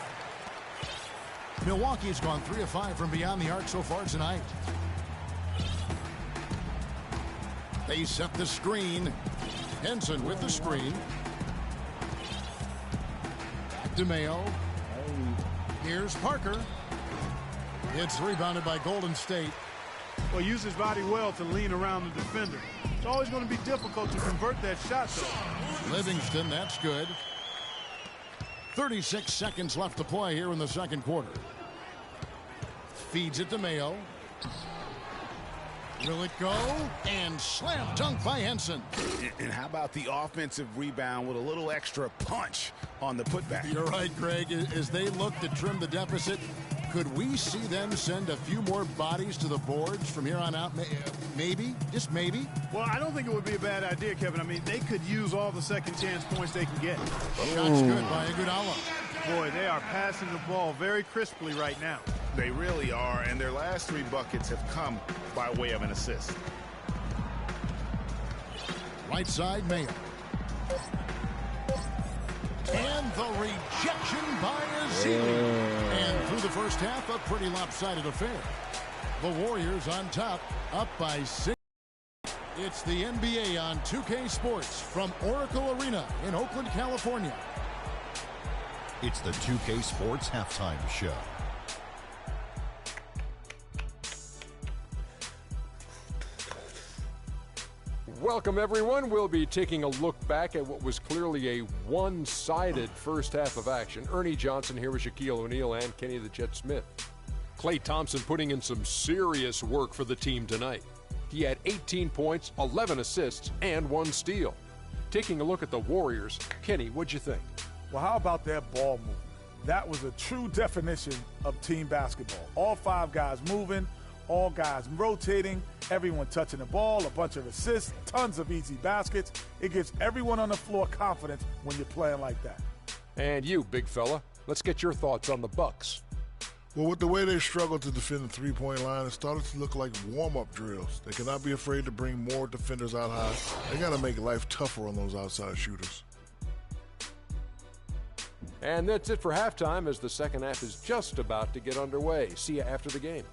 Milwaukee's gone 3 of 5 from beyond the arc so far tonight. They set the screen. Henson with the screen. Back to Mayo. Here's Parker. It's rebounded by Golden State. Well, use his body well to lean around the defender. It's always going to be difficult to convert that shot, though. Livingston, that's good. 36 seconds left to play here in the second quarter. Feeds it to Mayo. Will it go? And slam dunk by Henson. And how about the offensive rebound with a little extra punch on the putback? You're right, Greg. As they look to trim the deficit, could we see them send a few more bodies to the boards from here on out? Maybe, just maybe. Well, I don't think it would be a bad idea, Kevin. I mean, they could use all the second chance points they can get. Shots good by Iguodala. Boy, they are passing the ball very crisply right now. They really are, and their last 3 buckets have come by way of an assist. Right side, Mayo. And the rejection by Ezeli. And through the first half, a pretty lopsided affair. The Warriors on top, up by 6. It's the NBA on 2K Sports from Oracle Arena in Oakland, California. It's the 2K Sports Halftime Show. Welcome, everyone. We'll be taking a look back at what was clearly a one-sided first half of action. Ernie Johnson here with Shaquille O'Neal and Kenny the Jet Smith. Klay Thompson putting in some serious work for the team tonight. He had 18 points, 11 assists, and 1 steal. Taking a look at the Warriors, Kenny, what'd you think? Well, how about that ball movement? That was a true definition of team basketball. All 5 guys moving, all guys rotating, everyone touching the ball, a bunch of assists, tons of easy baskets. It gives everyone on the floor confidence when you're playing like that. And you, big fella, let's get your thoughts on the Bucks. Well, with the way they struggled to defend the three-point line, it started to look like warm-up drills. They cannot be afraid to bring more defenders out high. They got to make life tougher on those outside shooters. And that's it for halftime as the second half is just about to get underway. See you after the game.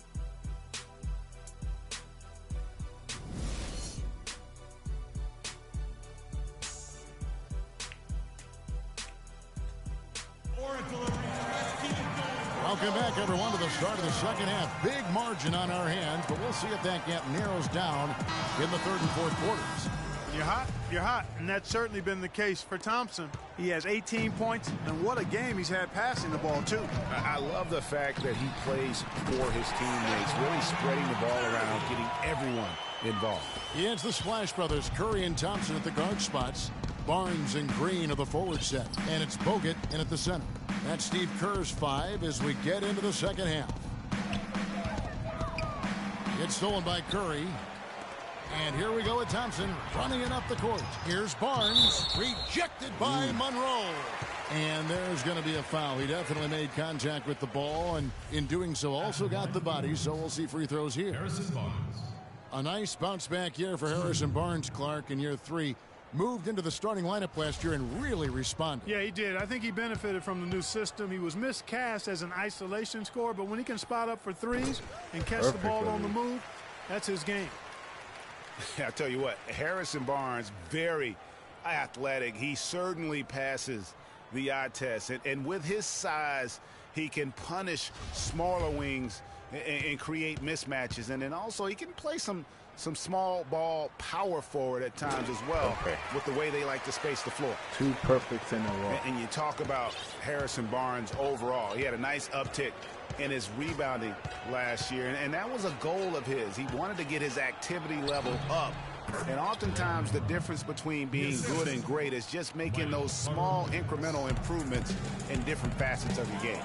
Welcome back, everyone, to the start of the second half. Big margin on our hands, but we'll see if that gap narrows down in the third and fourth quarters. You're hot, and that's certainly been the case for Thompson. He has 18 points, and what a game he's had passing the ball, too. I love the fact that he plays for his teammates, really spreading the ball around, getting everyone involved. Against the Splash Brothers, Curry and Thompson at the guard spots. Barnes and Green are the forward set, and it's Bogut in at the center. That's Steve Kerr's 5 as we get into the second half. It's stolen by Curry. And here we go with Thompson running it up the court. Here's Barnes, rejected by Monroe. And there's going to be a foul. He definitely made contact with the ball, and in doing so also got the body, so we'll see free throws here. Harrison Barnes. A nice bounce back here for Harrison Barnes, Clark, in year 3. Moved into the starting lineup last year and really responded. Yeah, he did. I think he benefited from the new system. He was miscast as an isolation scorer, but when he can spot up for threes and catch the ball on the move, that's his game. I tell you what, Harrison Barnes, very athletic. He certainly passes the eye test. And with his size, he can punish smaller wings and create mismatches. And then also he can play some small ball power forward at times as well, with the way they like to space the floor. 2 perfects in a row. And you talk about Harrison Barnes overall. He had a nice uptick in his rebounding last year, and that was a goal of his. He wanted to get his activity level up. And oftentimes the difference between being good and great is just making those small incremental improvements in different facets of your game.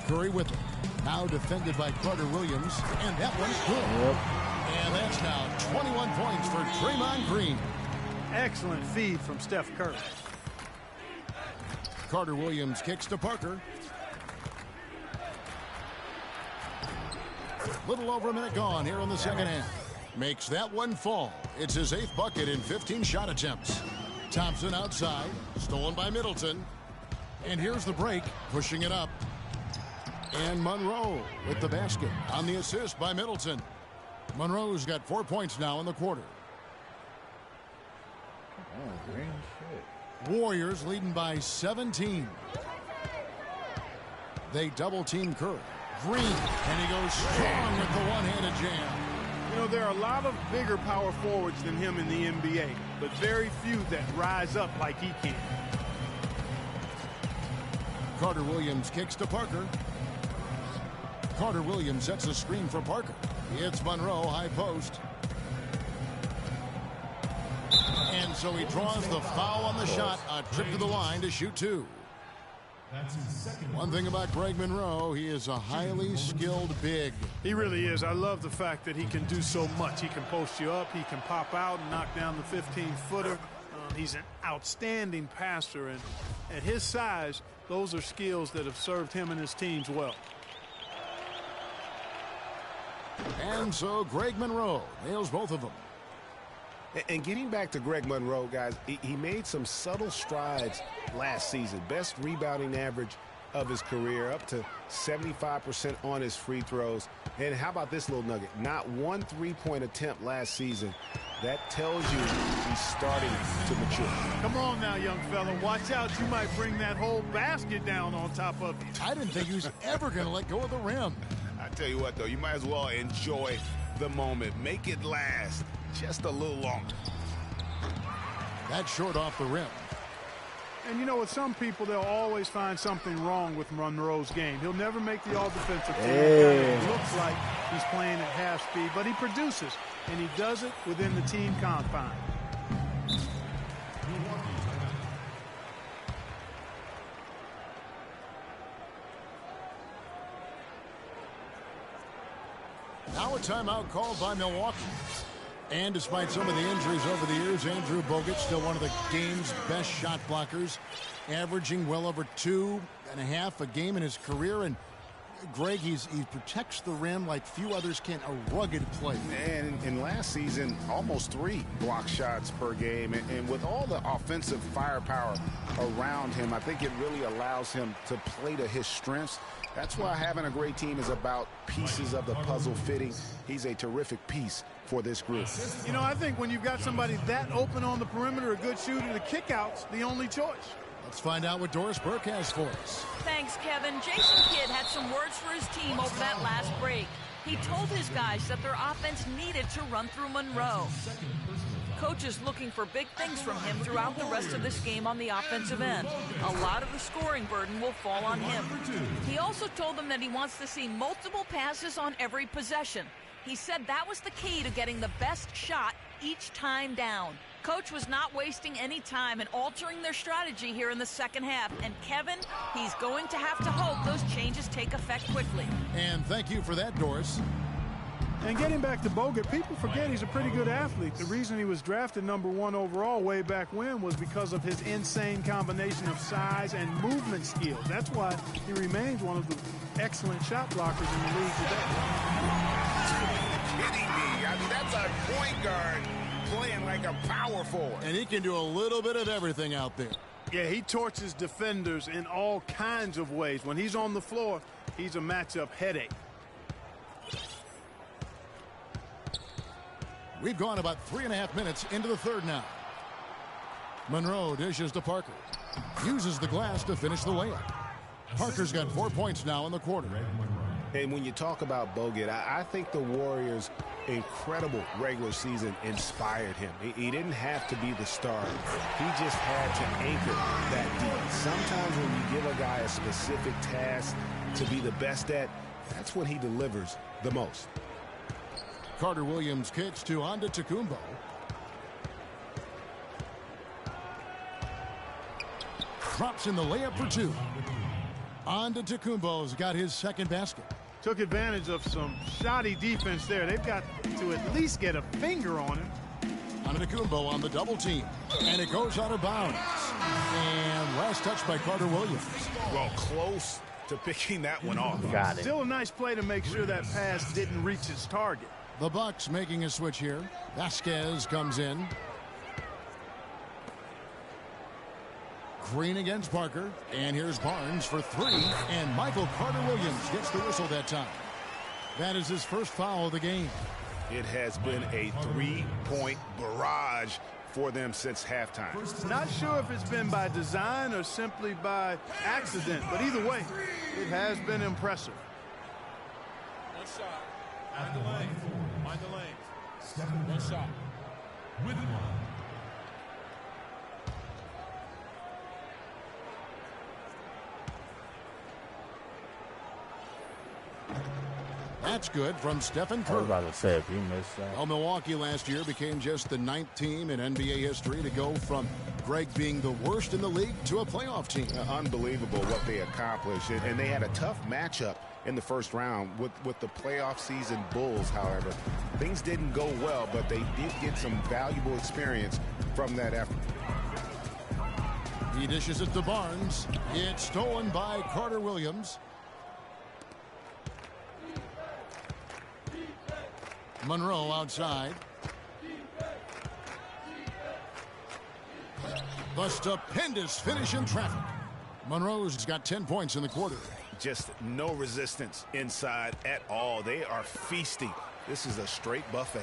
Curry with it. Now defended by Carter Williams, and that one's good. And that's now 21 points for Draymond Green. Excellent feed from Steph Curry. Carter Williams kicks to Parker. Little over a minute gone here in the second half. Makes that one fall. It's his 8th bucket in 15 shot attempts. Thompson outside, stolen by Middleton. And here's the break, pushing it up. And Monroe with the basket on the assist by Middleton. Monroe's got 4 points now in the quarter. Oh, green shit. Warriors leading by 17. They double team Curry. Green, and he goes strong with the one-handed jam. You know, there are a lot of bigger power forwards than him in the NBA, but very few that rise up like he can. Carter Williams kicks to Parker. Carter Williams sets a screen for Parker. It's Monroe, high post. And so he draws the foul on the shot. A trip to the line to shoot 2. One thing about Greg Monroe, he is a highly skilled big. He really is. I love the fact that he can do so much. He can post you up. He can pop out and knock down the 15-footer. He's an outstanding passer, and at his size, those are skills that have served him and his teams well. And so Greg Monroe nails both of them. And getting back to Greg Monroe, guys, he made some subtle strides last season. Best rebounding average of his career, up to 75% on his free throws. And how about this little nugget? Not one three-point attempt last season That tells you he's starting to mature. Come on now, young fella. Watch out. You might bring that whole basket down on top of you. I didn't think he was ever going to let go of the rim. I tell you what, though, you might as well enjoy the moment. Make it last just a little longer. That's short off the rim. And you know, with some people, they'll always find something wrong with Monroe's game. He'll never make the all-defensive team. It looks like he's playing at half speed, but he produces, and he does it within the team confine. Now a timeout called by Milwaukee. And despite some of the injuries over the years, Andrew Bogut still one of the game's best shot blockers, averaging well over 2.5 a game in his career. And Greg, he protects the rim like few others can. A rugged player. And in last season, almost 3 block shots per game. And with all the offensive firepower around him, I think it really allows him to play to his strengths. That's why having a great team is about pieces of the puzzle fitting. He's a terrific piece for this group. You know, I think when you've got somebody that open on the perimeter, a good shooter, the kickout's the only choice. Let's find out what Doris Burke has for us. Thanks, Kevin. Jason Kidd had some words for his team over that last break. He told his guys that their offense needed to run through Monroe. Coach is looking for big things from him throughout the rest of this game on the offensive end. A lot of the scoring burden will fall on him. He also told them that he wants to see multiple passes on every possession. He said that was the key to getting the best shot each time down. Coach was not wasting any time in altering their strategy here in the second half. And Kevin, he's going to have to hope those changes take effect quickly. And thank you for that, Doris. And getting back to Bogut, people forget he's a pretty good athlete. The reason he was drafted #1 overall way back when was because of his insane combination of size and movement skills. That's why he remains one of the excellent shot blockers in the league today. Kidding me? I mean, that's a point guard playing like a power forward. And he can do a little bit of everything out there. Yeah, he torches defenders in all kinds of ways. When he's on the floor, he's a matchup headache. We've gone about 3.5 minutes into the third now. Monroe dishes to Parker. Uses the glass to finish the layup. Parker's got 4 points now in the quarter. And when you talk about Bogut, I think the Warriors' incredible regular season inspired him. He didn't have to be the star. He just had to anchor that deep. Sometimes when you give a guy a specific task to be the best at, that's when he delivers the most. Carter Williams kicks to Antetokounmpo. Drops in the layup for 2. Antetokounmpo's got his second basket. Took advantage of some shoddy defense there. They've got to at least get a finger on him. Antetokounmpo on the double team. And it goes out of bounds. And last touch by Carter Williams. Well, close to picking that one off. Got it. Still a nice play to make sure that pass didn't reach its target. The Bucks making a switch here. Vasquez comes in. Green against Parker. And here's Barnes for 3. And Michael Carter-Williams gets the whistle that time. That is his first foul of the game. It has been a 3-point barrage for them since halftime. Not sure if it's been by design or simply by accident. But either way, it has been impressive. One shot. Mind the lane. Mind the lane. One shot. With one. That's good from Stephen I was Curry. about to say, if he missed that. Well, Milwaukee last year became just the 9th team in NBA history to go from Greg being the worst in the league to a playoff team. Unbelievable what they accomplished. And they had a tough matchup in the first round with the playoff season Bulls, however. Things didn't go well, but they did get some valuable experience from that effort. He dishes it to Barnes. It's stolen by Carter Williams. Monroe outside. The stupendous finish in traffic. Monroe's got 10 points in the quarter. Just no resistance inside at all. They are feasting This is a straight buffet.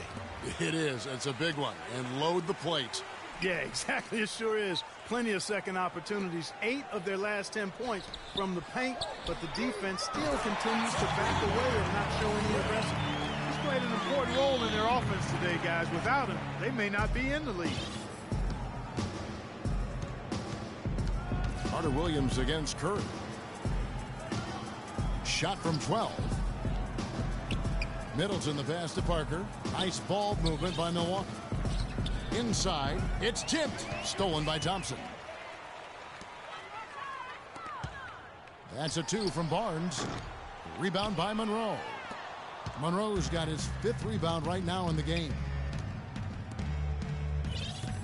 It is. It's a big one. And load the plates. Yeah, exactly. It sure is. Plenty of second opportunities. 8 of their last 10 points from the paint, but the defense still continues to back away and not show any aggression. He's played an important role in their offense today, guys. Without him, they may not be in the league. Carter Williams against Curry. Shot from 12. Middleton the pass to Parker. Nice ball movement by Milwaukee. Inside, it's tipped. Stolen by Thompson. That's a 2 from Barnes. Rebound by Monroe. Monroe's got his 5th rebound right now in the game.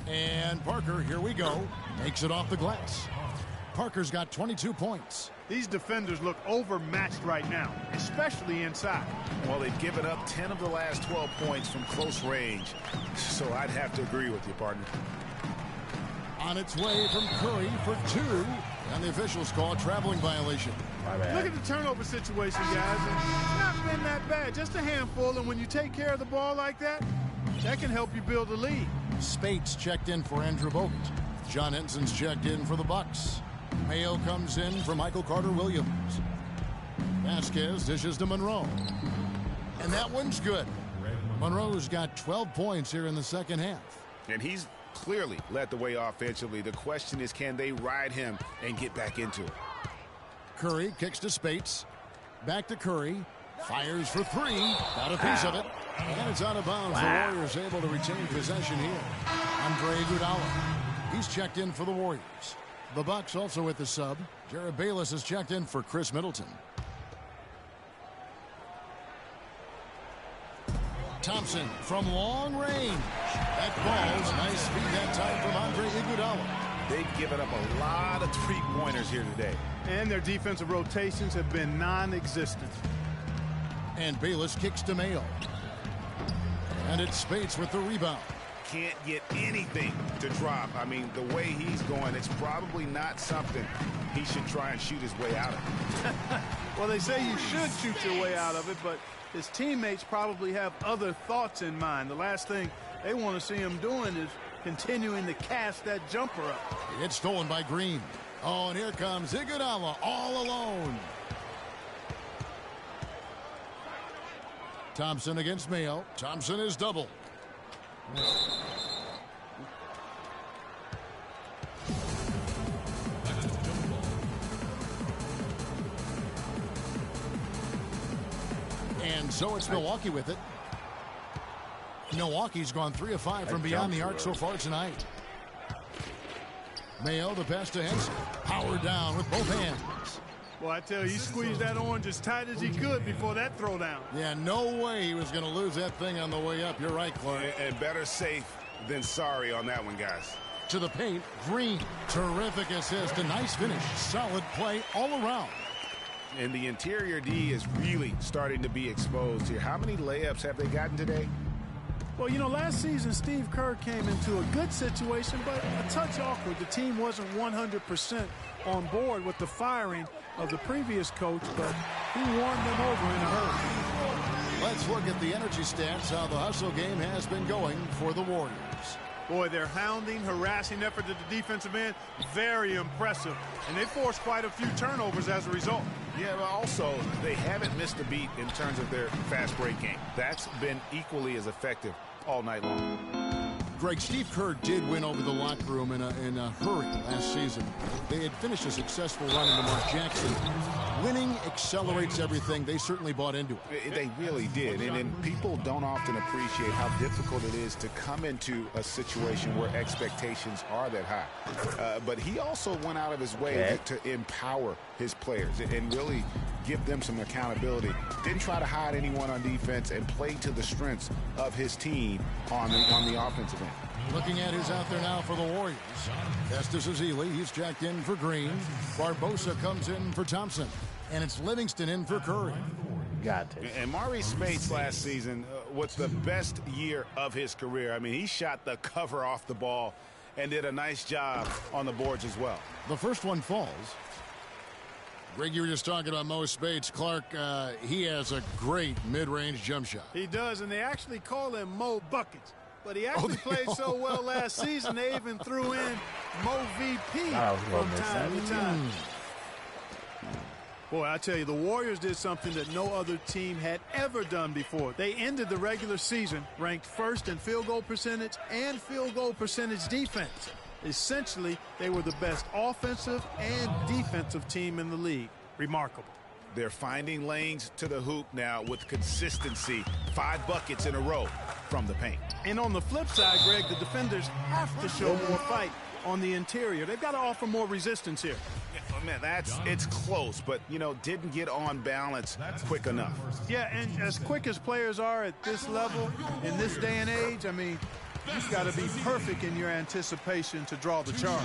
And Parker, here we go, makes it off the glass. Parker's got 22 points. These defenders look overmatched right now, especially inside. Well, they've given up 10 of the last 12 points from close range. So I'd have to agree with you, partner. On its way from Curry for 2. And the officials call a traveling violation. Look at the turnover situation, guys. It's not been that bad. Just a handful, and when you take care of the ball like that, that can help you build a lead. Spates checked in for Andrew Bogut. John Henson's checked in for the Bucks. Mayo comes in for Michael Carter Williams. Vasquez dishes to Monroe. And that one's good. Monroe's got 12 points here in the second half. And he's clearly led the way offensively. The question is, can they ride him and get back into it? Curry kicks to Spates. Back to Curry. Fires for 3. Got a piece of it. And it's out of bounds. The Warriors able to retain possession here. Andre Iguodala. He's checked in for the Warriors. The Bucks also with the sub. Jared Bayless is checked in for Chris Middleton. Thompson from long range. That ball's nice speed that time from Andre Iguodala. They've given up a lot of three-pointers here today. And their defensive rotations have been non-existent. And Bayless kicks to Mayo. And it's Spates with the rebound. Can't get anything to drop. I mean, the way he's going, it's probably not something he should try and shoot his way out of. Well, they say you should shoot your way out of it, but his teammates probably have other thoughts in mind. The last thing they want to see him doing is continuing to cast that jumper up. It's stolen by Green. Oh, and here comes Iguodala all alone. Thompson against Mayo. Thompson is double. And so it's Milwaukee with it. Milwaukee's gone 3 of 5 from beyond the arc so far tonight. Mayo, the pass to Henson. Powered down with both hands. Well, I tell you, he squeezed that orange as tight as he could before that throwdown. Yeah, no way he was going to lose that thing on the way up. You're right, Clark. And better safe than sorry on that one, guys. To the paint, Green. Terrific assist. A nice finish. Solid play all around. And the interior D is really starting to be exposed here. How many layups have they gotten today? Well, you know, last season, Steve Kerr came into a good situation, but a touch awkward. The team wasn't 100% on board with the firing of the previous coach, but he won them over in a hurry. Let's look at the energy stats, how the hustle game has been going for the Warriors. Boy, their hounding, harassing effort at the defensive end, very impressive. And they forced quite a few turnovers as a result. Yeah, but also, they haven't missed a beat in terms of their fast break game. That's been equally as effective all night long. Greg, Steve Kerr did win over the locker room in a hurry last season. They had finished a successful run into Mark Jackson. Winning accelerates everything. They certainly bought into it. They really did. And people don't often appreciate how difficult it is to come into a situation where expectations are that high. But he also went out of his way to empower his players and really give them some accountability. Didn't try to hide anyone on defense and played to the strengths of his team on the offensive end. Looking at who's out there now for the Warriors. Festus Ezeli, he's jacked in for Green. Barbosa comes in for Thompson. And it's Livingston in for Curry. Got it. And Maurice Spates last season was the best year of his career. I mean, he shot the cover off the ball and did a nice job on the boards as well. The first one falls. Greg, you were just talking about Mo Spates. Clark, he has a great mid-range jump shot. He does, and they actually call him Mo Buckets. But he actually played so well last season, they even threw in Mo VP from time to time. Boy, I tell you, the Warriors did something that no other team had ever done before. They ended the regular season ranked first in field goal percentage and field goal percentage defense. Essentially, they were the best offensive and defensive team in the league. Remarkable. They're finding lanes to the hoop now with consistency. 5 buckets in a row from the paint. And on the flip side, Greg, the defenders have to show more fight on the interior. They've got to offer more resistance here. Oh, man, it's close, but, didn't get on balance quick enough. Yeah, and as quick as players are at this level, in this day and age, I mean, you've got to be perfect in your anticipation to draw the charge.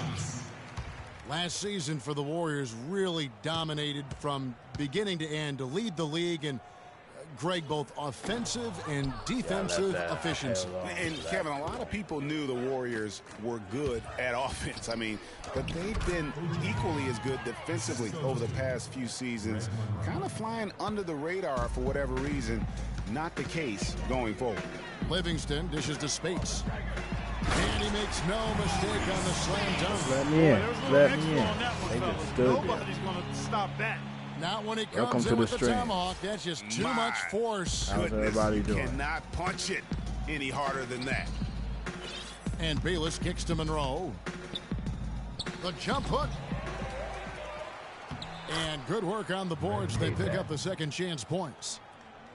Last season for the Warriors really dominated from beginning to end to lead the league in, Greg, both offensive and defensive efficiency. And, Kevin, a lot of people knew the Warriors were good at offense. I mean, but they've been equally as good defensively over the past few seasons, kind of flying under the radar for whatever reason. Not the case going forward. Livingston dishes to Spates. And he makes no mistake on the slam dunk. Let me in. Let me in. They just stood there. Nobody's going to stop that. Not when it comes in with the tomahawk. That's just too much force. How's everybody doing? Cannot punch it any harder than that. And Bayless kicks to Monroe. The jump hook. And good work on the boards. They pick up the second chance points.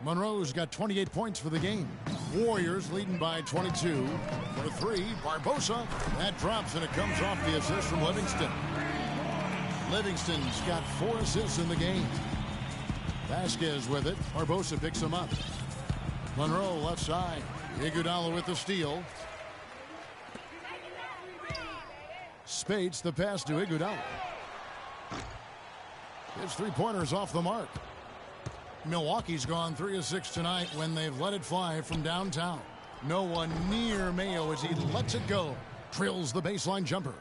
Monroe's got 28 points for the game. Warriors leading by 22. For 3, Barbosa. That drops, and it comes off the assist from Livingston. Livingston's got 4 assists in the game. Vasquez with it. Barbosa picks him up. Monroe left side. Iguodala with the steal. Spates the pass to Iguodala. His three-pointers off the mark. Milwaukee's gone 3 of 6 tonight when they've let it fly from downtown. No one near Mayo as he lets it go. Drills the baseline jumper.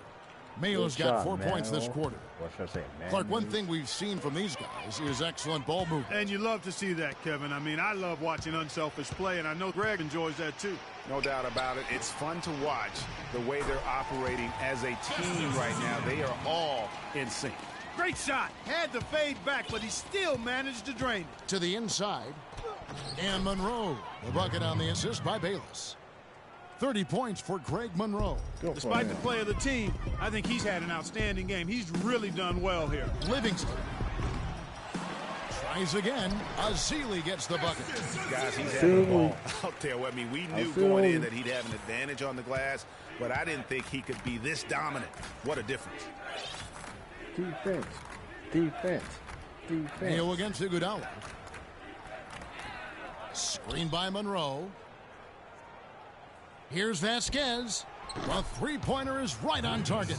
Mayo's got 4 points this quarter. What should I say, man? Clark, one thing we've seen from these guys is excellent ball movement. And you love to see that, Kevin. I mean, I love watching unselfish play, and I know Greg enjoys that too. No doubt about it. It's fun to watch the way they're operating as a team right now. They are all in sync. Great shot. Had to fade back, but he still managed to drain it. To the inside. And Monroe. The bucket on the assist by Bayless. 30 points for Greg Monroe. Despite the play of the team, I think he's had an outstanding game. He's really done well here. Livingston tries again. Azili gets the bucket. Guys, he's having the ball out there. I mean, we knew going in that he'd have an advantage on the glass, but I didn't think he could be this dominant. What a difference. Defense. Defense. Defense. Mayo against Iguodala. Screen by Monroe. Here's Vasquez. The three-pointer is right on target.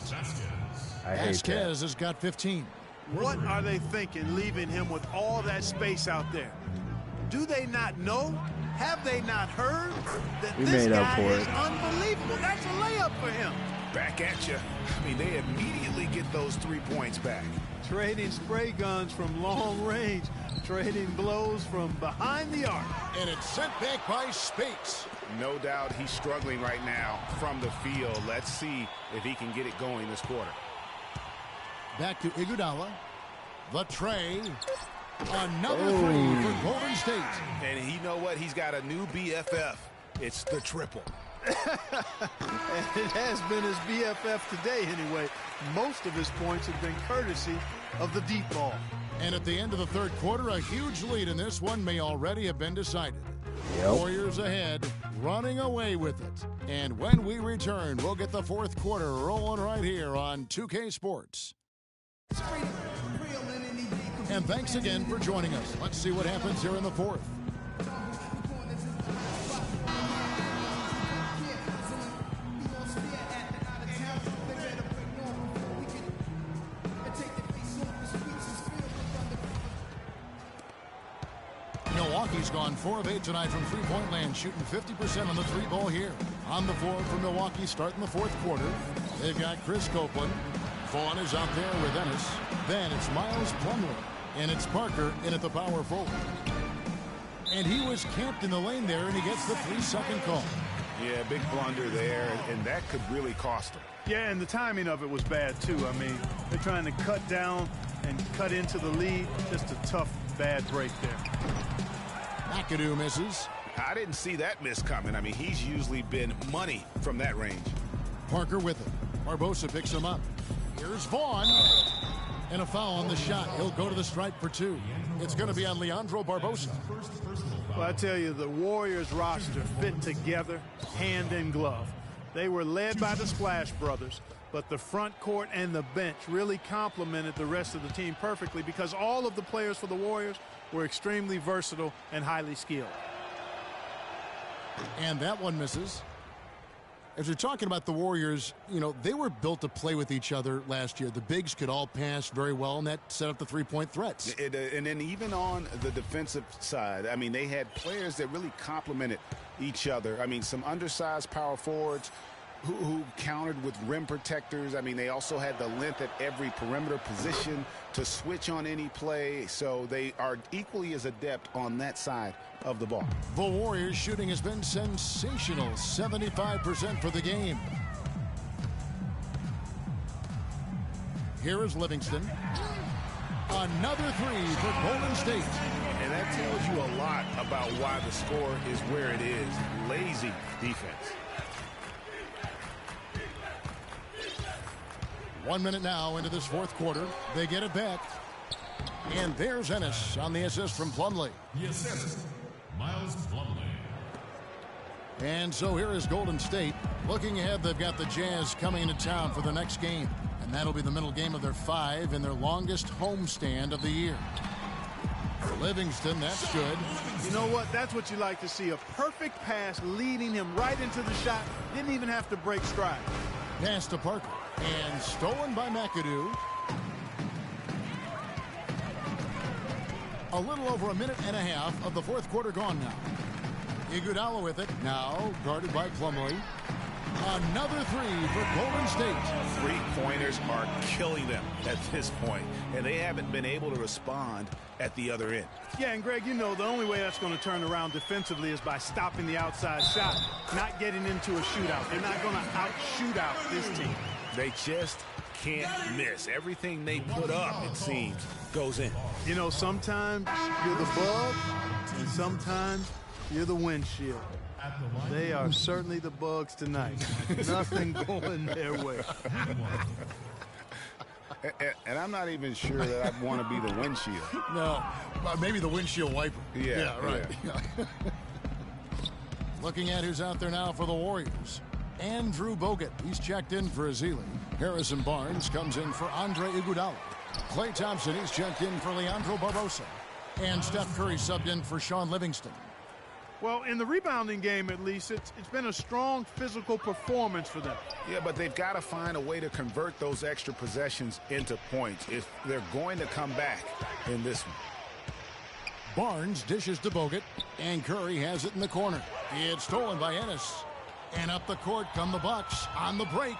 Vasquez has got 15. What are they thinking, leaving him with all that space out there? Do they not know? Have they not heard that this guy is unbelievable? That's a layup for him. Back at you. I mean, they immediately get those 3 points back. Trading spray guns from long range. Trading blows from behind the arc. And it's sent back by Spates. No doubt he's struggling right now from the field. Let's see if he can get it going this quarter. Back to Iguodala. The tray. Another three for Golden State. And you know what? He's got a new BFF. It's the triple. And it has been his BFF today anyway. Most of his points have been courtesy of the deep ball. And at the end of the third quarter, a huge lead in this one may already have been decided. Warriors ahead, running away with it. And when we return, we'll get the fourth quarter rolling right here on 2K Sports. And thanks again for joining us. Let's see what happens here in the fourth. Milwaukee's gone 4 of 8 tonight from three-point land, shooting 50% on the three ball here. On the floor for Milwaukee starting the fourth quarter. They've got Chris Copeland, Vaughn is out there with Ennis. Then it's Miles Plumlee. And it's Parker in at the power forward. And he was camped in the lane there, and he gets the 3-second call. Yeah, big blunder there, and that could really cost him. Yeah, and the timing of it was bad, too. I mean, they're trying to cut down and cut into the lead. Just a tough, bad break there. McAdoo misses. I didn't see that miss coming. I mean, he's usually been money from that range. Parker with it. Barbosa picks him up. Here's Vaughn. And a foul on the shot. He'll go to the stripe for 2. It's going to be on Leandro Barbosa. Well, I tell you, the Warriors roster fit together hand in glove. They were led by the Splash Brothers, but the front court and the bench really complemented the rest of the team perfectly because all of the players for the Warriors were extremely versatile and highly skilled. And that one misses. As you're talking about the Warriors, you know, they were built to play with each other last year. The bigs could all pass very well, and that set up the three-point threats. And then even on the defensive side, I mean, they had players that really complemented each other. I mean, some undersized power forwards who countered with rim protectors. I mean, they also had the length at every perimeter position to switch on any play. So they are equally as adept on that side of the ball. The Warriors shooting has been sensational. 75% for the game. Here is Livingston. Another 3 for Golden State. And that tells you a lot about why the score is where it is. Lazy defense. 1 minute now into this fourth quarter. They get it back. And there's Ennis on the assist from Plumlee. The assist, Miles Plumlee. And so here is Golden State. Looking ahead, they've got the Jazz coming into town for their next game. And that'll be the middle game of their 5 and their longest homestand of the year. Livingston, that's good. You know what? That's what you like to see. A perfect pass leading him right into the shot. Didn't even have to break stride. Pass to Parker. And stolen by McAdoo. A little over a minute and a half of the fourth quarter gone now. Iguodala with it. Now guarded by Plumlee. Another 3 for Golden State. Three-pointers are killing them at this point, and they haven't been able to respond at the other end. Yeah, and Greg, you know, the only way that's going to turn around defensively is by stopping the outside shot, not getting into a shootout. They're not going to out-shoot out this team. They just can't miss. Everything they put up, it seems, goes in. You know, sometimes you're the bug, and sometimes you're the windshield. They are certainly the bugs tonight. Nothing going their way. And I'm not even sure that I'd want to be the windshield. No, maybe the windshield wiper. Yeah, right. Yeah. Looking at who's out there now for the Warriors. Andrew Bogut. He's checked in for Azili. Harrison Barnes comes in for Andre Iguodala. Klay Thompson, he's checked in for Leandro Barbosa. And Steph Curry subbed in for Sean Livingston. Well, in the rebounding game, at least, it's been a strong physical performance for them. Yeah, but they've got to find a way to convert those extra possessions into points if they're going to come back in this one. Barnes dishes to Bogut, and Curry has it in the corner. It's stolen by Ennis. And up the court come the Bucks on the break.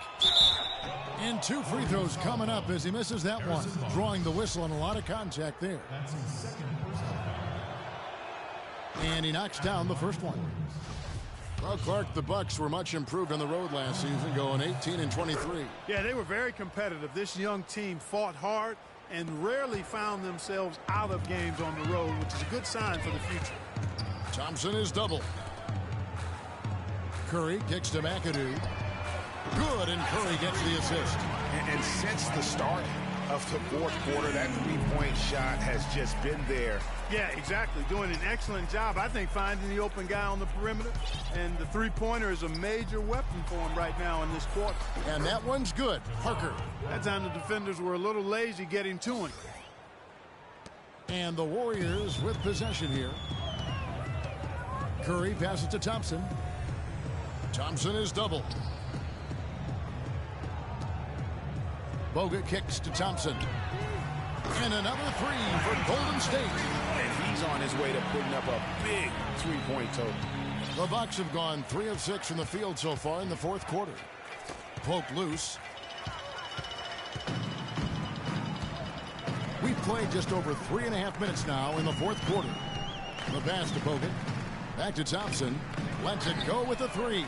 And 2 free throws coming up as he misses that one. Drawing the whistle and a lot of contact there. And he knocks down the first one. Well, Clark, the Bucks were much improved on the road last season, going 18-23. Yeah, they were very competitive. This young team fought hard and rarely found themselves out of games on the road, which is a good sign for the future. Thompson is double. Curry kicks to McAdoo. Good, and Curry gets the assist. And since the start of the fourth quarter, that three-point shot has just been there. Yeah, exactly. Doing an excellent job, I think, finding the open guy on the perimeter. And the three-pointer is a major weapon for him right now in this quarter. And that one's good. Parker. That time the defenders were a little lazy getting to him. And the Warriors with possession here. Curry passes to Thompson. Thompson is double. Bogut kicks to Thompson. And another 3 for Golden State. And he's on his way to putting up a big three-point total. The Bucks have gone 3 of 6 from the field so far in the fourth quarter. Poke loose. played just over 3.5 minutes now in the fourth quarter. The pass to Bogut. Back to Thompson. Lets it go with a three.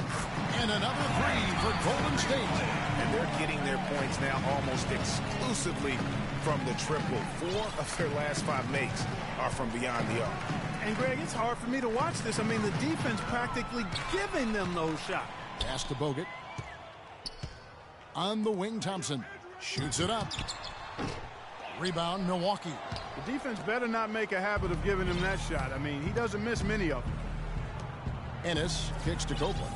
And another three for Golden State. And they're getting their points now almost exclusively from the triple. 4 of their last 5 makes are from beyond the arc. And, Greg, it's hard for me to watch this. I mean, the defense practically giving them those shots. Pass to Bogut. On the wing, Thompson. Shoots it up. Rebound, Milwaukee. The defense better not make a habit of giving him that shot. I mean, he doesn't miss many of them. Ennis kicks to Copeland.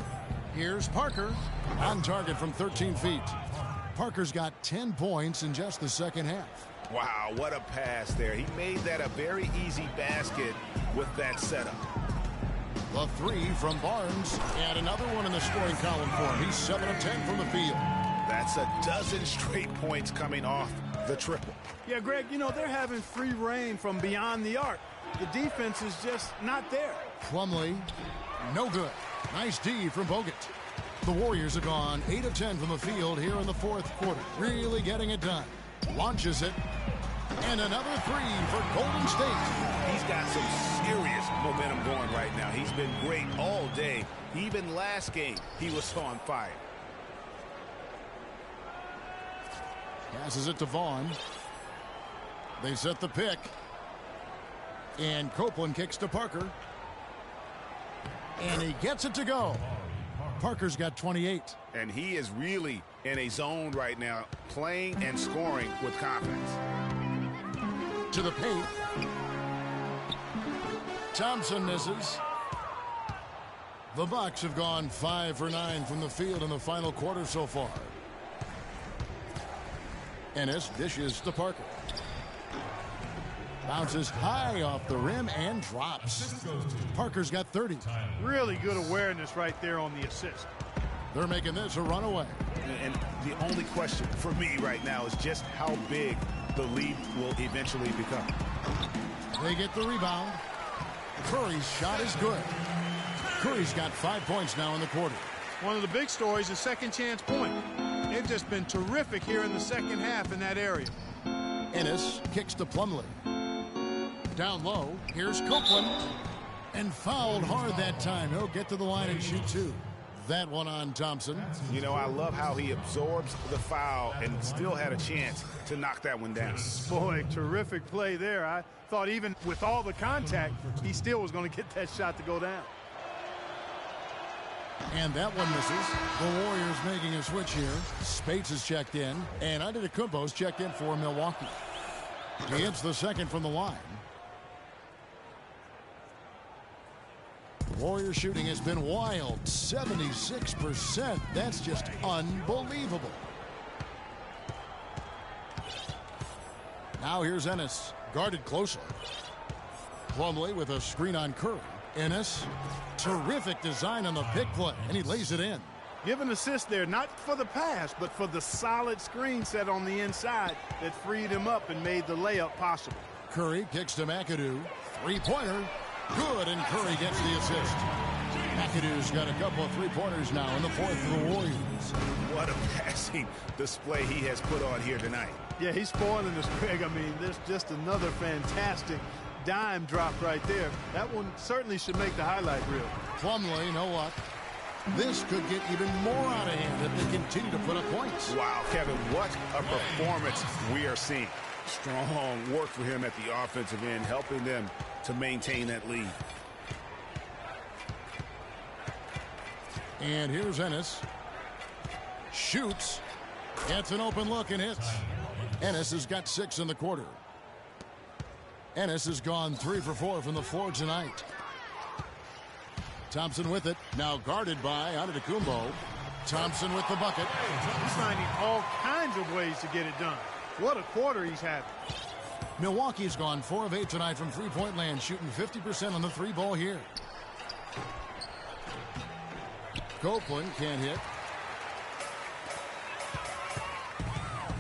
Here's Parker. On target from 13 feet. Parker's got 10 points in just the second half. Wow, what a pass there. He made that a very easy basket with that setup. The three from Barnes. And another one in the scoring column for him. He's 7 of 10 from the field. That's a dozen straight points coming off the triple. Yeah, Greg, you know, they're having free reign from beyond the arc. The defense is just not there. Plumlee, no good. Nice D from Bogut. The Warriors have gone 8 of 10 from the field here in the fourth quarter. Really getting it done. Launches it. And another three for Golden State. He's got some serious momentum going right now. He's been great all day. Even last game, he was on fire. Passes it to Vaughn. They set the pick. And Copeland kicks to Parker. And he gets it to go. Parker's got 28. And he is really in a zone right now, playing and scoring with confidence. To the paint. Thompson misses. The Bucks have gone 5 for 9 from the field in the final quarter so far. Ennis dishes to Parker. Bounces high off the rim and drops. Parker's got 30. Really good awareness right there on the assist. They're making this a runaway. And the only question for me right now is just how big the lead will eventually become. They get the rebound. Curry's shot is good. Curry's got 5 points now in the quarter. One of the big stories is second chance point. They've just been terrific here in the second half in that area. Ennis kicks to Plumlee. Down low, here's Copeland. And fouled hard that time. He'll get to the line and shoot 2. That one on Thompson. You know, I love how he absorbs the foul and still had a chance to knock that one down. Boy, terrific play there. I thought even with all the contact, he still was going to get that shot to go down. And that one misses. The Warriors making a switch here. Spates is checked in. And Antetokounmpo's checked in for Milwaukee. He hits the second from the line. Warriors shooting has been wild. 76%. That's just unbelievable. Now here's Ennis. Guarded closely. Plumlee with a screen on Curry. Ennis. Terrific design on the pick play. And he lays it in. Give an assist there, not for the pass, but for the solid screen set on the inside that freed him up and made the layup possible. Curry kicks to McAdoo. Three-pointer. Good, and Curry gets the assist. McAdoo's got a couple of three-pointers now in the fourth for the Warriors. What a passing display he has put on here tonight. Yeah, he's spoiling us, Greg. I mean, there's just another fantastic dime drop right there. That one certainly should make the highlight reel. Plumlee, you know what? This could get even more out of hand if they continue to put up points. Wow, Kevin, what a performance we are seeing. Strong work for him at the offensive end, helping them to maintain that lead. And here's Ennis. Shoots. Gets an open look and hits. Ennis has got 6 in the quarter. Ennis has gone 3 for 4 from the floor tonight. Thompson with it. Now guarded by Antetokounmpo. Thompson with the bucket. He's finding all kinds of ways to get it done. What a quarter he's having. Milwaukee's gone 4 of 8 tonight from three-point land, shooting 50% on the 3-ball here. Copeland can't hit.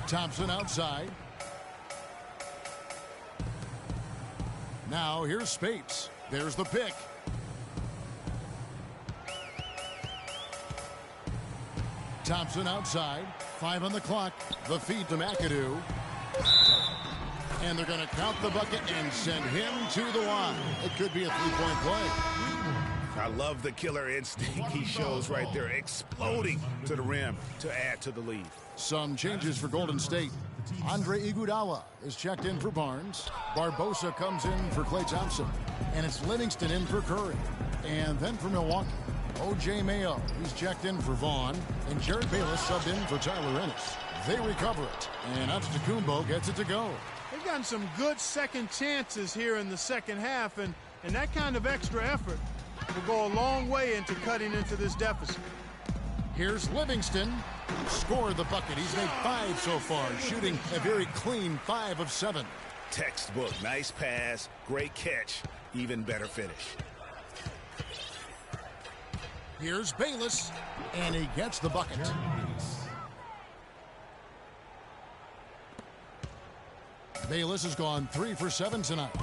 Thompson outside. Now here's Spates. There's the pick. Thompson outside. 5 on the clock. The feed to McAdoo. And they're going to count the bucket and send him to the line. It could be a three-point play. I love the killer instinct he shows right there, exploding to the rim to add to the lead. Some changes for Golden State. Andre Iguodala is checked in for Barnes. Barbosa comes in for Klay Thompson. And it's Livingston in for Curry. And then for Milwaukee, O.J. Mayo. He's checked in for Vaughn. And Jared Bayless subbed in for Tyler Ennis. They recover it. And Antetokounmpo gets it to go. They've gotten some good second chances here in the second half. And that kind of extra effort will go a long way into cutting into this deficit. Here's Livingston. Scored the bucket. He's made 5 so far, shooting a very clean 5 of 7. Textbook. Nice pass. Great catch. Even better finish. Here's Bayless, and he gets the bucket. Bayless has gone 3 for 7 tonight.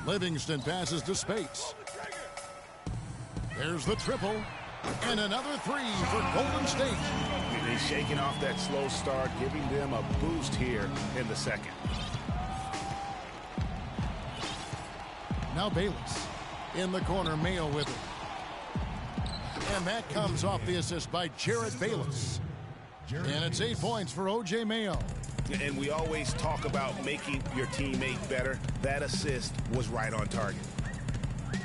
Livingston passes to Spates. There's the triple. And another 3 for Golden State. He's shaking off that slow start, giving them a boost here in the second. Now Bayless in the corner, Mayo with it. And that comes off the assist by Jared Bayless. And it's 8 points for O.J. Mayo. And we always talk about making your teammate better. That assist was right on target.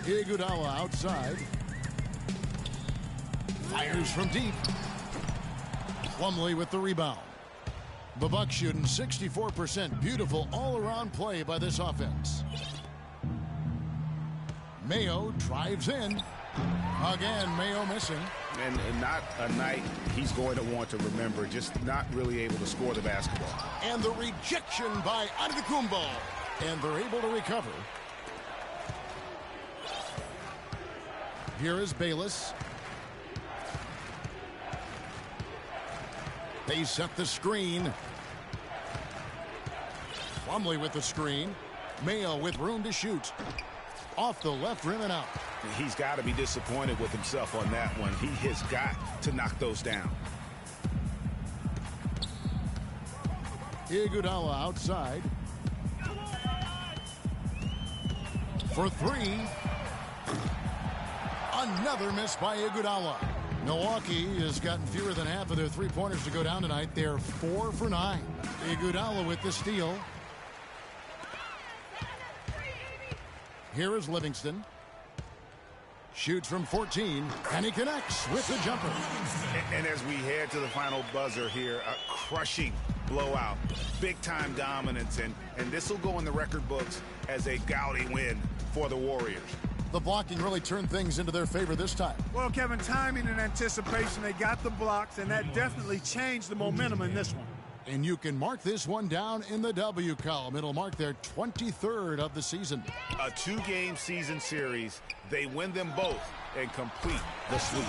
Iguodala outside. Fires from deep. Plumlee with the rebound. The Bucks shooting 64%. Beautiful all-around play by this offense. Mayo drives in. Again, Mayo missing. And not a night he's going to want to remember. Just not really able to score the basketball. And the rejection by Antetokounmpo. And they're able to recover. Here is Bayless. They set the screen. Plumlee with the screen. Mayo with room to shoot. Off the left rim and out. He's got to be disappointed with himself on that one. He has got to knock those down. Iguodala outside. For 3. Another miss by Iguodala. Milwaukee has gotten fewer than half of their three-pointers to go down tonight. They're 4 for 9. Iguodala with the steal. Here is Livingston. Shoots from 14, and he connects with the jumper. And as we head to the final buzzer here, a crushing blowout. Big-time dominance, and this will go in the record books as a gaudy win for the Warriors. The blocking really turned things into their favor this time. Well, Kevin, timing and anticipation, they got the blocks, and that definitely changed the momentum in this one. And you can mark this one down in the W column. It'll mark their 23rd of the season. A 2-game season series. They win them both and complete the sweep.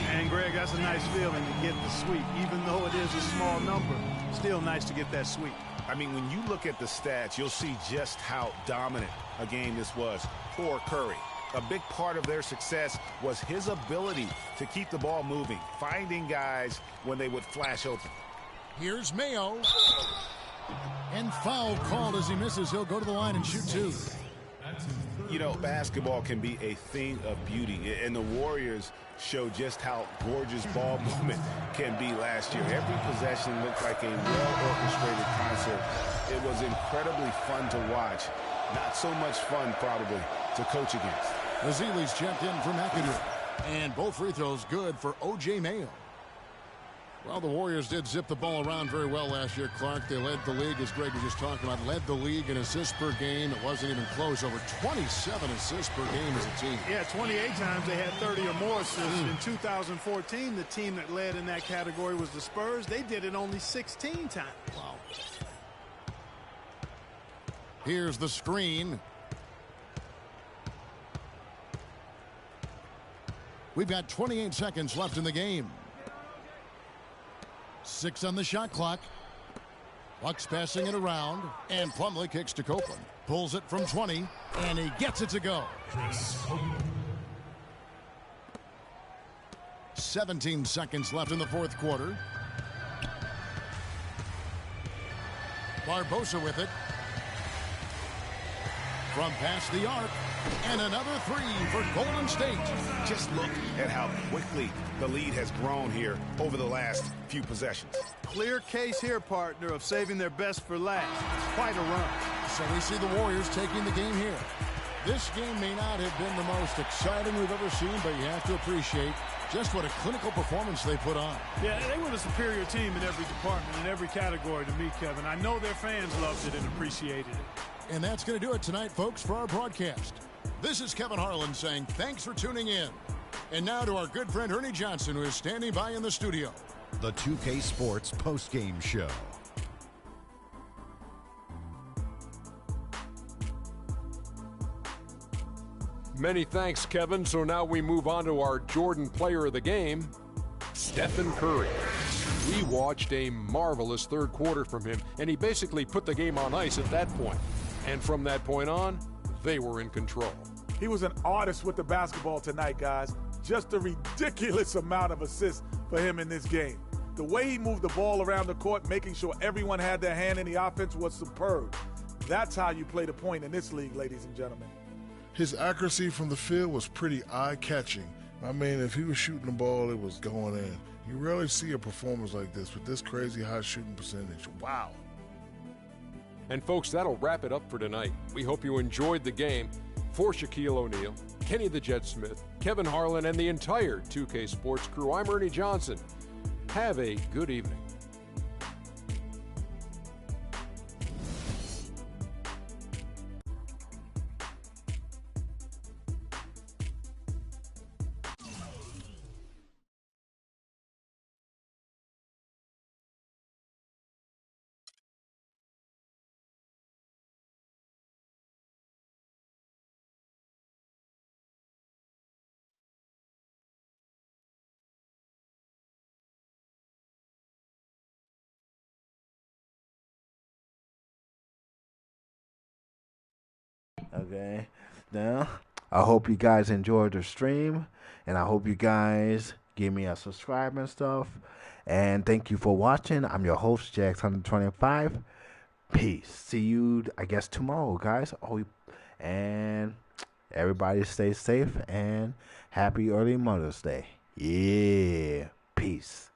And, Greg, that's a nice feeling to get the sweep. Even though it is a small number, still nice to get that sweep. I mean, when you look at the stats, you'll see just how dominant a game this was for Curry. A big part of their success was his ability to keep the ball moving, finding guys when they would flash open. Here's Mayo. And foul called as he misses. He'll go to the line and shoot 2. You know, basketball can be a thing of beauty, and the Warriors show just how gorgeous ball movement can be last year. Every possession looked like a well-orchestrated concert. It was incredibly fun to watch. Not so much fun, probably, to coach against. Ezeli's checked in for McAdoo. And both free throws good for O.J. Mayo. Well, the Warriors did zip the ball around very well last year, Clark. They led the league, as Greg was just talking about, led the league in assists per game. It wasn't even close. Over 27 assists per game as a team. Yeah, 28 times they had 30 or more assists. In 2014, the team that led in that category was the Spurs. They did it only 16 times. Wow. Here's the screen. We've got 28 seconds left in the game. 6 on the shot clock. Bucks passing it around, and Plumlee kicks to Copeland. Pulls it from 20, and he gets it to go. 17 seconds left in the fourth quarter. Barbosa with it. from past the arc, and another three for Golden State. Just look at how quickly the lead has grown here over the last few possessions. Clear case here, partner, of saving their best for last. Quite a run. So we see the Warriors taking the game here. This game may not have been the most exciting we've ever seen, but you have to appreciate just what a clinical performance they put on. Yeah, they were the superior team in every department, in every category to me, Kevin. I know their fans loved it and appreciated it. And that's going to do it tonight, folks, for our broadcast. This is Kevin Harlan saying thanks for tuning in. And now to our good friend Ernie Johnson, who is standing by in the studio. The 2K Sports postgame show. Many thanks, Kevin. So now we move on to our Jordan player of the game, Stephen Curry. We watched a marvelous third quarter from him, and he basically put the game on ice at that point. And from that point on, they were in control. He was an artist with the basketball tonight, guys. Just a ridiculous amount of assists for him in this game. The way he moved the ball around the court, making sure everyone had their hand in the offense, was superb. That's how you play the point in this league, ladies and gentlemen. His accuracy from the field was pretty eye-catching. I mean, if he was shooting the ball, it was going in. You rarely see a performance like this with this crazy high shooting percentage. Wow. And folks, that'll wrap it up for tonight. We hope you enjoyed the game. For Shaquille O'Neal, Kenny the Jet Smith, Kevin Harlan, and the entire 2K Sports crew, I'm Ernie Johnson. Have a good evening. Okay. Now, I hope you guys enjoyed the stream, and I hope you guys give me a subscribe and stuff. And thank you for watching. I'm your host, JxHunter25. Peace. See you, I guess, tomorrow, guys. And everybody stay safe and happy early Mother's Day. Yeah. Peace.